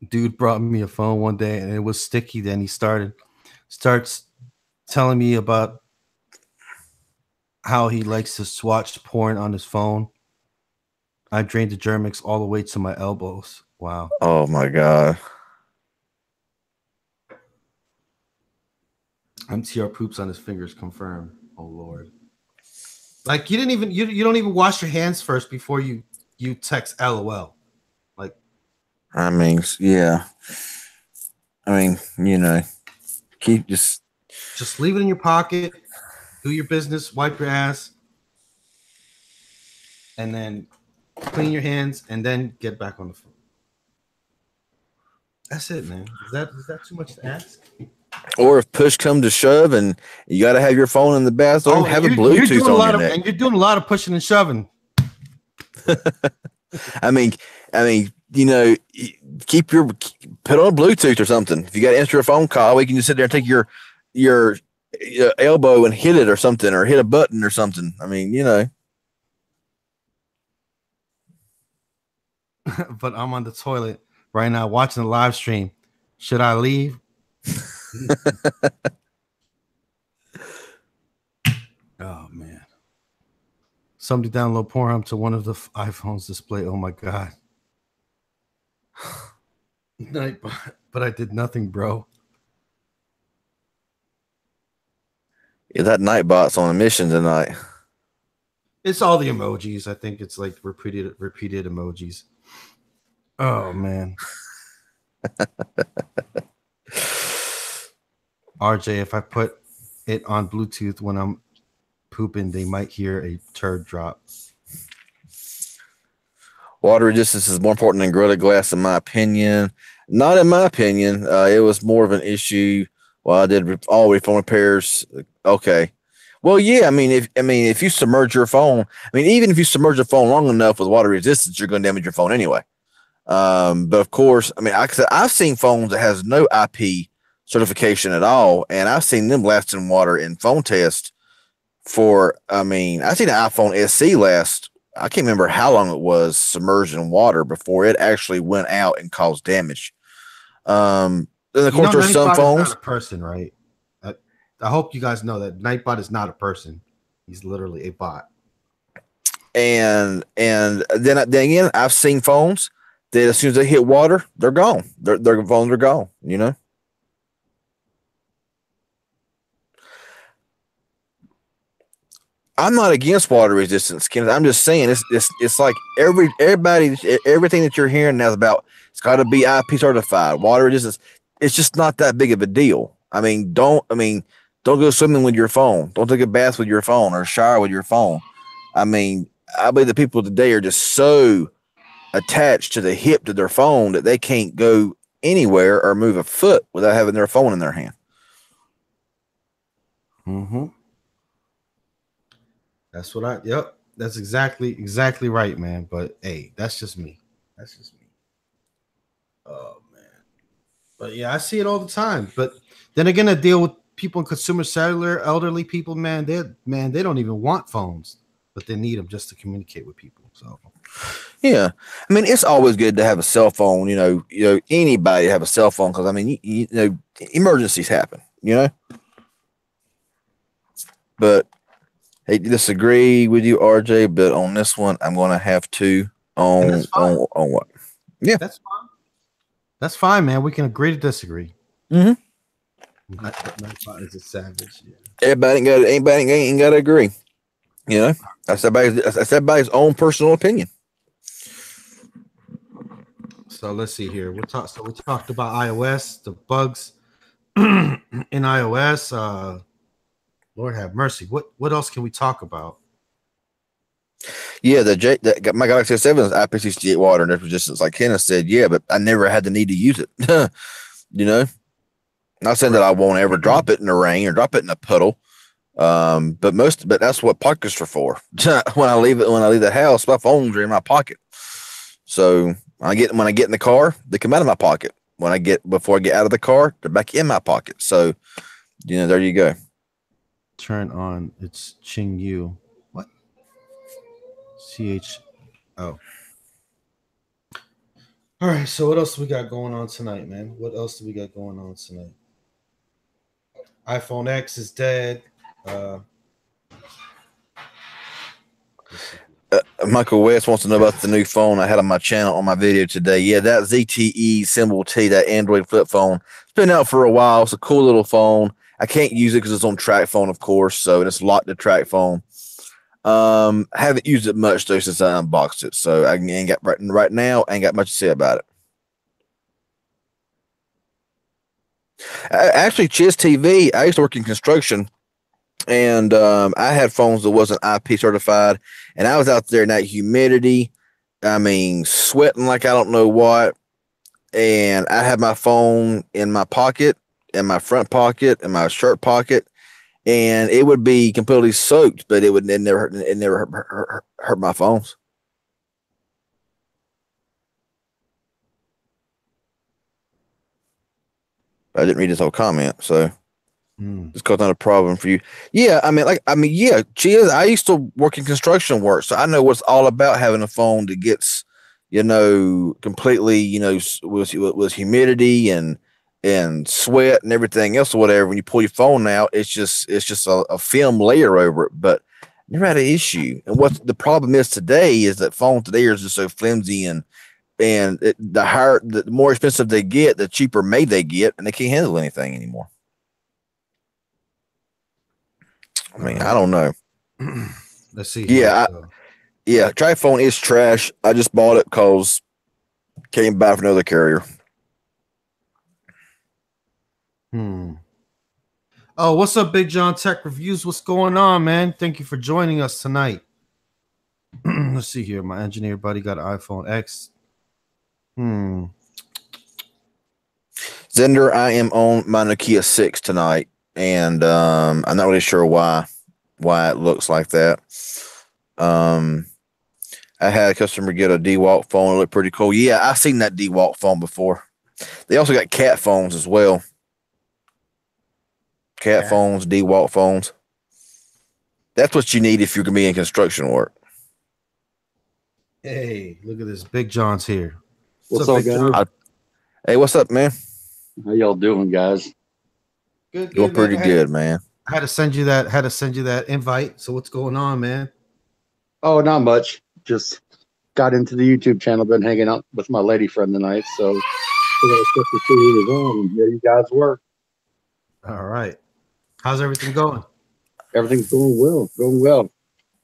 Dude brought me a phone one day and it was sticky. Then he starts telling me about how he likes to watch porn on his phone. I drained the Germix all the way to my elbows. Wow. Oh my God. MTR poops on his fingers confirmed. Oh Lord. Like you don't even wash your hands first before you text LOL. Like, I mean, yeah. I mean, keep just leave it in your pocket, do your business, wipe your ass, and then clean your hands, and then get back on the phone. That's it, man. Is that too much to ask? Or if push comes to shove and you got to have your phone in the bathroom, have a Bluetooth on your neck. And you're doing a lot of pushing and shoving. I mean, put on Bluetooth or something. If you got to answer a phone call, we can just sit there and take your elbow and hit it or something, or hit a button or something. I mean, But I'm on the toilet right now watching the live stream. Should I leave? Oh man. Somebody download Pornhub to one of the iPhone's display. Oh my God. But I did nothing, bro. Yeah, that Nightbot's on a mission tonight. It's all the emojis. I think it's like repeated emojis. Oh man. RJ, if I put it on Bluetooth when I'm pooping, they might hear a turd drop. Water resistance is more important than Gorilla Glass, in my opinion. Not in my opinion. It was more of an issue. Well, I did all phone repairs. Okay. Well, yeah. I mean, if you submerge your phone, even if you submerge your phone long enough with water resistance, you're going to damage your phone anyway. But of course, I've seen phones that has no IP certification at all, and I've seen them last in water in phone tests for. I've seen an iPhone SE last. I can't remember how long it was submerged in water before it actually went out and caused damage. Then of course there's some phones. Not a person, right? I hope you guys know that Nightbot is not a person. He's literally a bot. And then again, I've seen phones that as soon as they hit water, they're gone. Their phones are gone. I'm not against water resistance, Kenneth. I'm just saying it's like everything that you're hearing now is about. It's got to be IP certified. Water resistance. It's just not that big of a deal. Don't go swimming with your phone. Don't take a bath with your phone or shower with your phone. I believe the people today are just so attached to the hip to their phone that they can't go anywhere or move a foot without having their phone in their hand. Mm-hmm. Yep. That's exactly right, man. But hey, that's just me. Oh man. But yeah, I see it all the time. But then again, I deal with people in consumer cellular, elderly people, man, they don't even want phones, but they need them just to communicate with people. So yeah. It's always good to have a cell phone, anybody have a cell phone because emergencies happen, But I disagree with you, RJ, but on this one, I'm going to have to on what? Yeah, that's fine, man. We can agree to disagree. Mm-hmm. Is a savage. Yeah. Everybody ain't got to agree. That's everybody's own personal opinion. So let's see here. We talked about iOS, the bugs in iOS. Lord have mercy. What else can we talk about? Yeah, my Galaxy S7 is IP68 water and resistance, like Kenneth said. Yeah, but I never had the need to use it. You know, not saying that I won't ever drop it in the rain or drop it in a puddle. But that's what pockets are for. When I leave the house, my phones are in my pocket. So when I get in the car, they come out of my pocket. Before I get out of the car, they're back in my pocket. So, there you go. Turn on. It's Ching Yu. What? Oh. All right. So what else we got going on tonight, man? What else do we got going on tonight? iPhone X is dead. Michael West wants to know about the new phone I had on my channel on my video today. Yeah, that ZTE symbol T, that Android flip phone. It's been out for a while. It's a cool little phone. I can't use it because it's on track phone, of course, so it's locked to track phone. I haven't used it much though since I unboxed it, so I ain't got right now. I ain't got much to say about it. Actually, Chiz TV. I used to work in construction. And I had phones that wasn't IP certified, and I was out there in that humidity. I mean, sweating like I don't know what. And I had my phone in my pocket, in my front pocket, in my shirt pocket, and it would be completely soaked, but it never hurt my phones. I didn't read his whole comment, so. It's caused not a problem for you. Yeah, yeah, Cheers. I used to work in construction work, so I know what's all about having a phone that gets, completely, with humidity and sweat and everything else or whatever. When you pull your phone out, it's just a film layer over it. But never had an issue. And what the problem is today is that phones today are just so flimsy and the more expensive they get, the cheaper made they get, and they can't handle anything anymore. I mean, I don't know. Let's see. Yeah, track phone is trash. I just bought it because came back from another carrier. Oh, what's up, Big John Tech Reviews? What's going on, man? Thank you for joining us tonight. Let's see here. My engineer buddy got an iPhone X. Zender, I am on my Nokia 6 tonight. And I'm not really sure why it looks like that. I had a customer get a DeWalt phone. It looked pretty cool. Yeah, I've seen that DeWalt phone before. They also got cat phones as well. Cat phones, DeWalt phones. That's what you need if you're going to be in construction work. Hey, look at this. Big John's here. What's up, guys? Hey, what's up, man? How y'all doing, guys? Good. Doing pretty good, man. I had to send you that invite. So what's going on, man? Oh, not much. Just got into the YouTube channel. Been hanging out with my lady friend tonight. So I got to see who was on, and here you guys were. All right. How's everything going? Everything's going well. Going well.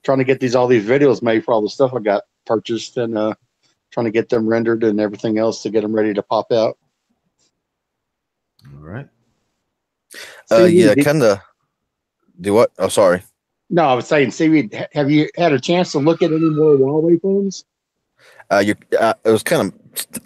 Trying to get all these videos made for all the stuff I got purchased, and trying to get them rendered and everything else to get them ready to pop out. All right. Yeah, kind of. Do what? Oh, sorry. No, I was saying, Seaweed, have you had a chance to look at any more Huawei phones? It was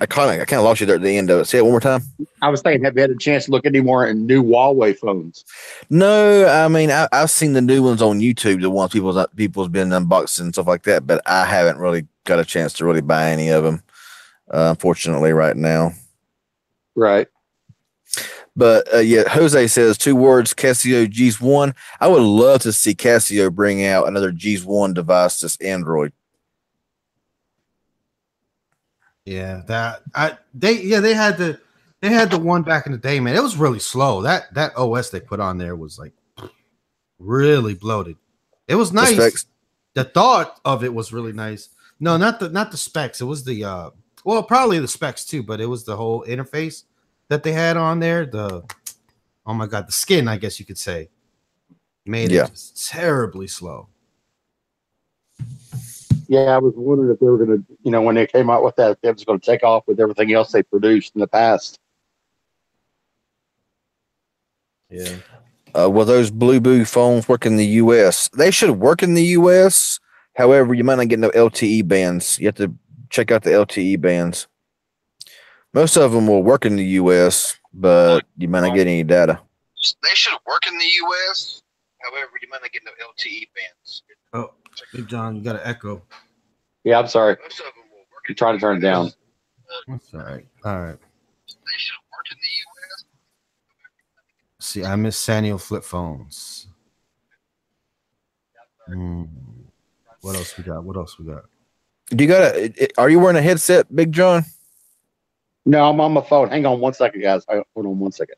I kind of lost you there at the end of it. Say it one more time. I was saying, have you had a chance to look at any more new Huawei phones? No, I mean, I've seen the new ones on YouTube, the ones people's been unboxing and stuff like that, but I haven't really got a chance to really buy any of them, unfortunately, right now. Right. But yeah, Jose says 2 words, Casio G's 1. I would love to see Casio bring out another G's 1 device that's Android. Yeah, they had the one back in the day, man. It was really slow. That OS they put on there was like really bloated. It was nice. The thought of it was really nice. No, not the specs. It was the probably the specs too, but it was the whole interface that they had on there. Oh my god, the skin, I guess you could say, made it just terribly slow. Yeah, I was wondering if they were going to, when they came out with that, if it was going to take off with everything else they produced in the past. Yeah. Will those Bluetooth phones work in the U.S.? They should work in the U.S. However, you might not get no LTE bands. You have to check out the LTE bands. Most of them will work in the U.S., but you might not get any data. They should work in the U.S. However, you might not get no LTE bands. Oh, Big John, you got an echo. Yeah, I'm sorry. You try to turn it down. That's all right. All right. They should work in the U.S. See, I miss Sanyo flip phones. What else we got? Do you are you wearing a headset, Big John? No, I'm on my phone. Hang on 1 second, guys. Hold on 1 second.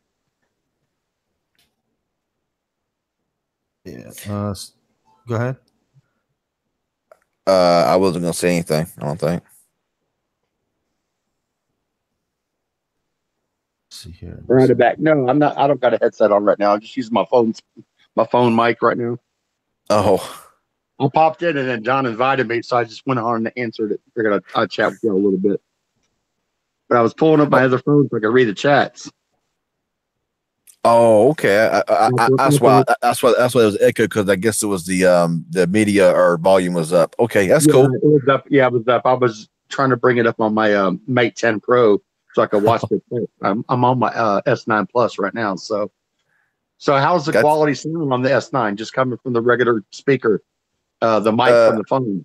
Yeah. Go ahead. I wasn't gonna say anything. I don't think. Let's see here. Right it back. No, I'm not. I don't got a headset on right now. I'm just using my phone mic right now. Oh. I popped in and then John invited me, so I just went on and answered it. Figured I'd chat with you a little bit. But I was pulling up my other phone so I could read the chats. Oh, okay. That's why it was echo, because I guess it was the media or volume was up. Okay, that's cool. It was up. Yeah, it was up. I was trying to bring it up on my Mate 10 Pro so I could watch it. I'm on my S9 Plus right now. So how's the quality sound on the S9? Just coming from the regular speaker, the mic from the phone.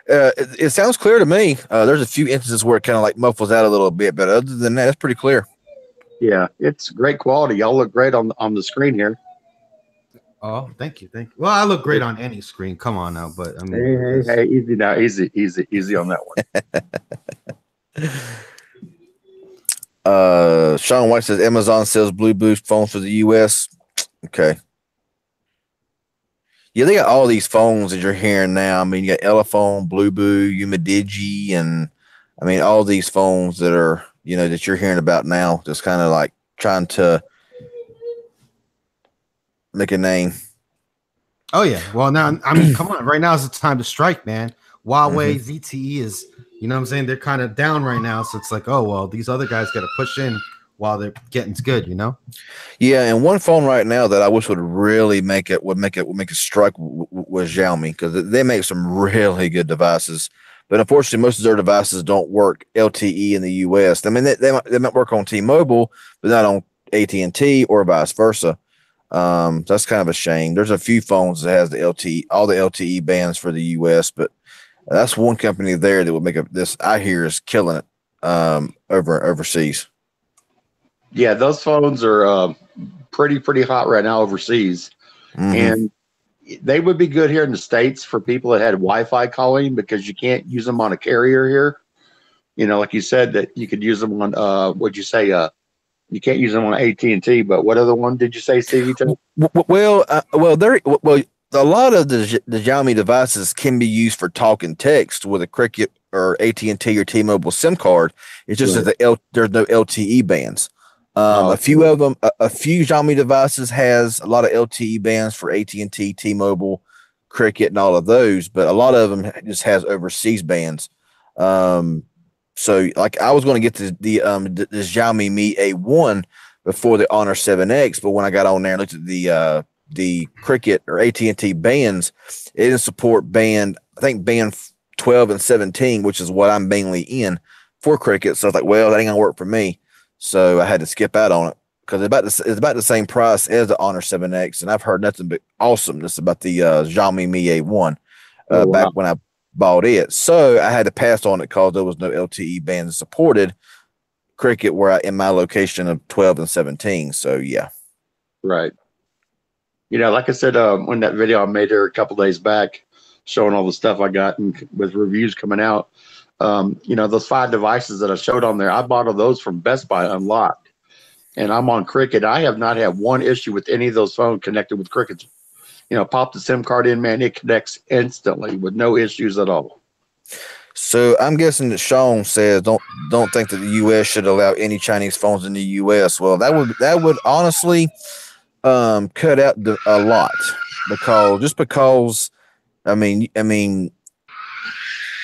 It sounds clear to me. There's a few instances where it kind of like muffles out a little bit, but other than that, it's pretty clear. Yeah, it's great quality. Y'all look great on the screen here. Oh, thank you. Well, I look great on any screen. Come on now, but I mean, hey, easy now, easy on that one. Sean White says Amazon sells Bluetooth phones for the U.S. Okay. Yeah, they got all these phones that you're hearing now. I mean, you got Elephone, Blueboo, Umidigi, and I mean all these phones that are that you're hearing about now, just kind of like trying to make a name. Oh yeah. Well, now I mean, come on. Right now is the time to strike, man. Huawei, ZTE is, you know what I'm saying? They're kind of down right now, so it's like, oh well, these other guys got to push in while they're getting good, Yeah, and one phone right now that I wish would really make a strike was Xiaomi, because they make some really good devices. But unfortunately, most of their devices don't work LTE in the U.S. I mean, they might work on T-Mobile, but not on AT&T or vice versa. That's kind of a shame. There's a few phones that has all the LTE bands for the U.S., but that's one company there that would make this. I hear is killing it overseas. Yeah, those phones are pretty hot right now overseas, and they would be good here in the States for people that had Wi-Fi calling, because you can't use them on a carrier here. Like you said, that you could use them on what'd you say? You can't use them on AT&T, but what other one did you say, Stevie? Well, a lot of the Xiaomi devices can be used for talk and text with a Cricket or AT&T or T-Mobile SIM card. It's just that there's no LTE bands. A few of them, a few Xiaomi devices has a lot of LTE bands for AT&T, T-Mobile, Cricket, and all of those, but a lot of them just has overseas bands. So like I was going to get the Xiaomi Mi A1 before the Honor 7X, but when I got on there and looked at the Cricket or AT&T bands, it didn't support band 12 and 17, which is what I'm mainly in for Cricket. So I was like, well, that ain't gonna work for me. So I had to skip out on it, because it's about the same price as the Honor 7X, and I've heard nothing but awesomeness about the Xiaomi Mi A1 back when I bought it. So I had to pass on it because there was no LTE band supported Cricket in my location of 12 and 17. So yeah. Right. Like I said, when that video I made here a couple days back showing all the stuff I got and with reviews coming out, those 5 devices that I showed on there, I bought all those from Best Buy unlocked, and I'm on Cricket. I have not had one issue with any of those phones connected with Cricket. Pop the SIM card in, man, it connects instantly with no issues at all. So I'm guessing that Sean says don't think that the U.S. should allow any Chinese phones in the U.S. Well, that would honestly cut out a lot, because I mean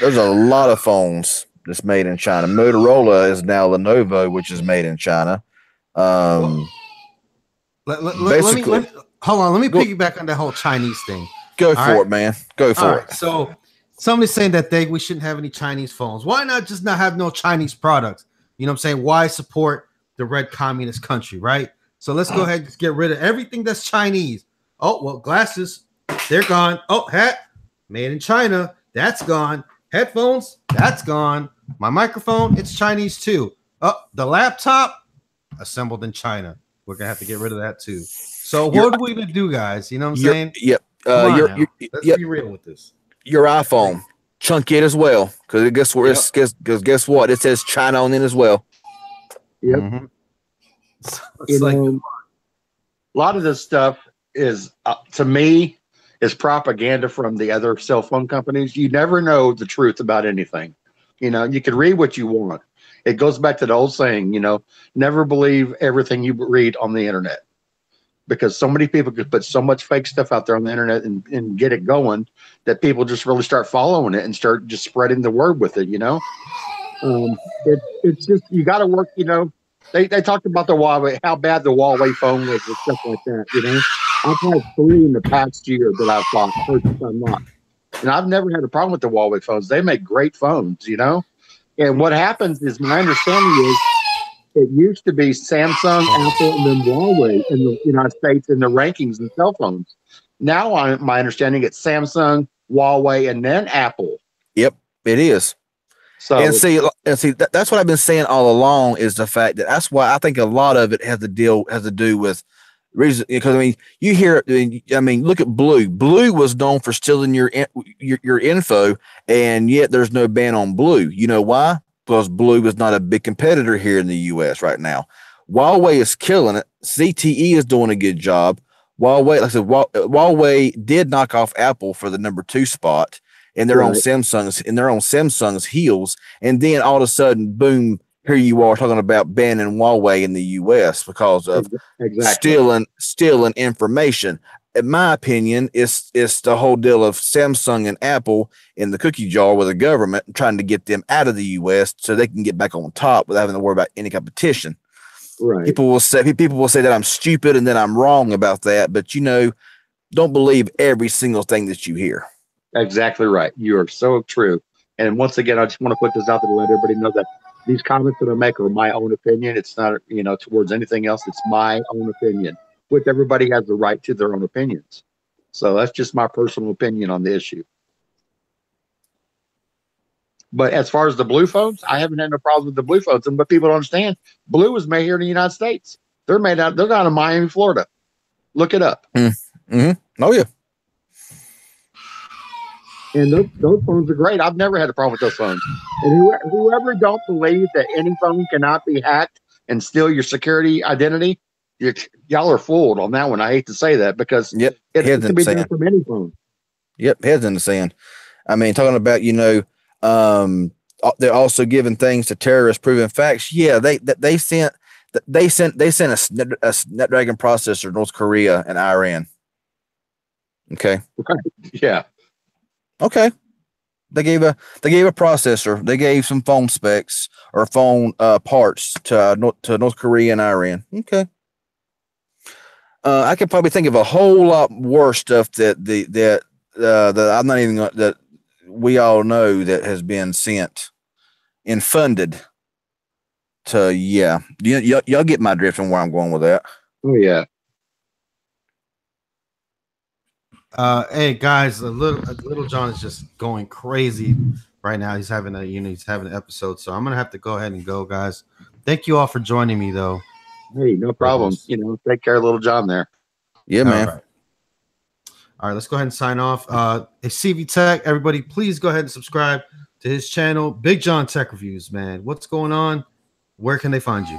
there's a lot of phones that's made in China. Motorola is now Lenovo, which is made in China. Let me hold on. Let me piggyback on that whole Chinese thing. Go for it, man. Go for it. So somebody's saying that we shouldn't have any Chinese phones. Why not just not have no Chinese products? You know what I'm saying? Why support the red communist country, right? So let's go ahead and just get rid of everything that's Chinese. Oh, well, glasses, they're gone. Oh, hat, made in China, that's gone. Headphones, that's gone. My microphone, it's Chinese too. Oh, the laptop, assembled in China. We're gonna have to get rid of that too. So what are we gonna do, guys? You know what I'm saying? Yep. Let's be real with this. Your iPhone, chunk it as well, because guess what? It says China on it as well. Yep. Mm-hmm. So a lot of this stuff is, to me, is propaganda from the other cell phone companies. You never know the truth about anything. You know, you can read what you want. It goes back to the old saying, you know, never believe everything you read on the internet, because so many people could put so much fake stuff out there on the internet and get it going that people just really start following it and start just spreading the word with it, you know. It's just, you got to work, you know. They talked about the Huawei, how bad the Huawei phone was and stuff like that, you know. I've had 3 in the past year that I've bought, purchased unlocked. And I've never had a problem with the Huawei phones. They make great phones, you know. And what happens is, my understanding is, it used to be Samsung, Apple, and then Huawei in the United States in the rankings and cell phones. Now, my understanding, it's Samsung, Huawei, and then Apple. Yep, it is. So and see, that's what I've been saying all along, is the fact that that's why I think a lot of it has to do with reason. Because I mean, you hear, I mean, look at Blue. Blue was known for stealing your info, and yet there's no ban on Blue. You know why? Because Blue is not a big competitor here in the U.S. right now. Huawei is killing it. ZTE is doing a good job. Huawei, like I said, Huawei did knock off Apple for the number 2 spot in their own Samsung's heels, and then all of a sudden, boom! Here you are talking about banning Huawei in the U.S. because of stealing information. In my opinion, it's the whole deal of Samsung and Apple in the cookie jar with the government trying to get them out of the U.S. so they can get back on top without having to worry about any competition. Right. People will say that I'm stupid and that I'm wrong about that, but you know, don't believe every single thing that you hear. Exactly right. You are so true. And once again, I just want to put this out there to let everybody know that these comments that I make are my own opinion. It's not, you know, towards anything else. It's my own opinion, which everybody has the right to their own opinions. So that's just my personal opinion on the issue. But as far as the Blue phones, I haven't had no problems with the Blue phones. But people don't understand, Blue was made here in the United States. They're down in Miami, Florida. Look it up. Mm-hmm. Oh, yeah. And those phones are great. I've never had a problem with those phones. And whoever don't believe that any phone cannot be hacked and steal your security identity, y'all are fooled on that one. I hate to say that, because it can be done from any phone. Yep, heads in the sand. I mean, talking about, you know, they're also giving things to terrorists, proving facts. Yeah, they sent a Snapdragon processor to North Korea and Iran. Okay. Yeah. Okay. They gave a processor. They gave some phone specs or phone parts to North Korea and Iran. Okay. I could probably think of a whole lot worse stuff that I'm not even that we all know that has been sent and funded to. Yeah, y'all get my drift and where I'm going with that. Oh yeah. Hey guys, little John is just going crazy right now. He's having an episode, so I'm gonna have to go ahead and go, guys. Thank you all for joining me, though. Hey, no problem. You know, take care of little John there. Yeah, man. All right, let's go ahead and sign off. Hey, CV Tech, everybody, please go ahead and subscribe to his channel, Big John Tech Reviews. Man, what's going on? Where can they find you?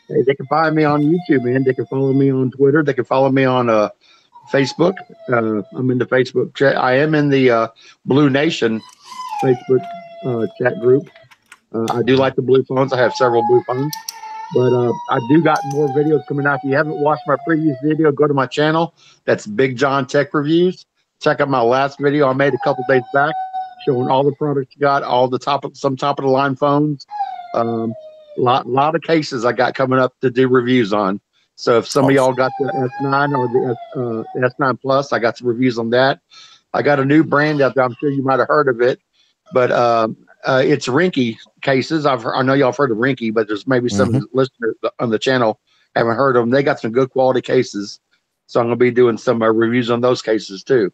Hey, they can find me on YouTube, man. They can follow me on Twitter. They can follow me on Facebook. I'm in the Facebook chat. I am in the Blue Nation Facebook chat group. I do like the Blue phones. I have several Blue phones, but I do got more videos coming out. If you haven't watched my previous video, go to my channel. That's Big John Tech Reviews. Check out my last video I made a couple days back, showing all the products you got, all the some top of the line phones. Lot of cases I got coming up to do reviews on. So if some of y'all got the S9 or the S9 Plus, I got some reviews on that. I got a new brand out there. I'm sure you might have heard of it, but it's Rinky cases. I know y'all have heard of Rinky, but there's maybe some listeners on the channel haven't heard of them. They got some good quality cases, so I'm going to be doing some reviews on those cases too.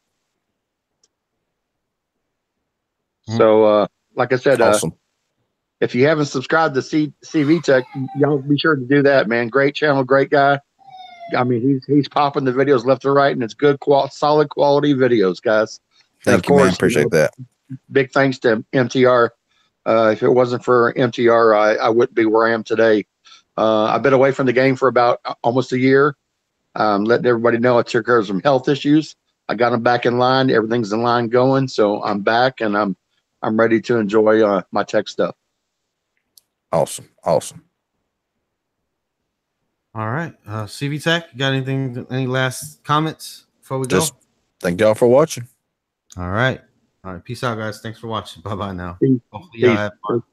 So, like I said, awesome. If you haven't subscribed to CV Tech, y'all be sure to do that, man. Great channel, great guy. I mean, he's popping the videos left and right, and it's good, solid quality videos, guys. Thank you, man. Appreciate that. Big thanks to MTR. If it wasn't for MTR, I wouldn't be where I am today. I've been away from the game for about almost a year. Letting everybody know I took care of some health issues. I got them back in line. Everything's in line going, so I'm back and I'm ready to enjoy my tech stuff. Awesome. All right. CV Tech, you got any last comments before we go? Thank y'all for watching. All right. Peace out, guys. Thanks for watching. Bye-bye now. Peace. Hopefully y'all have fun.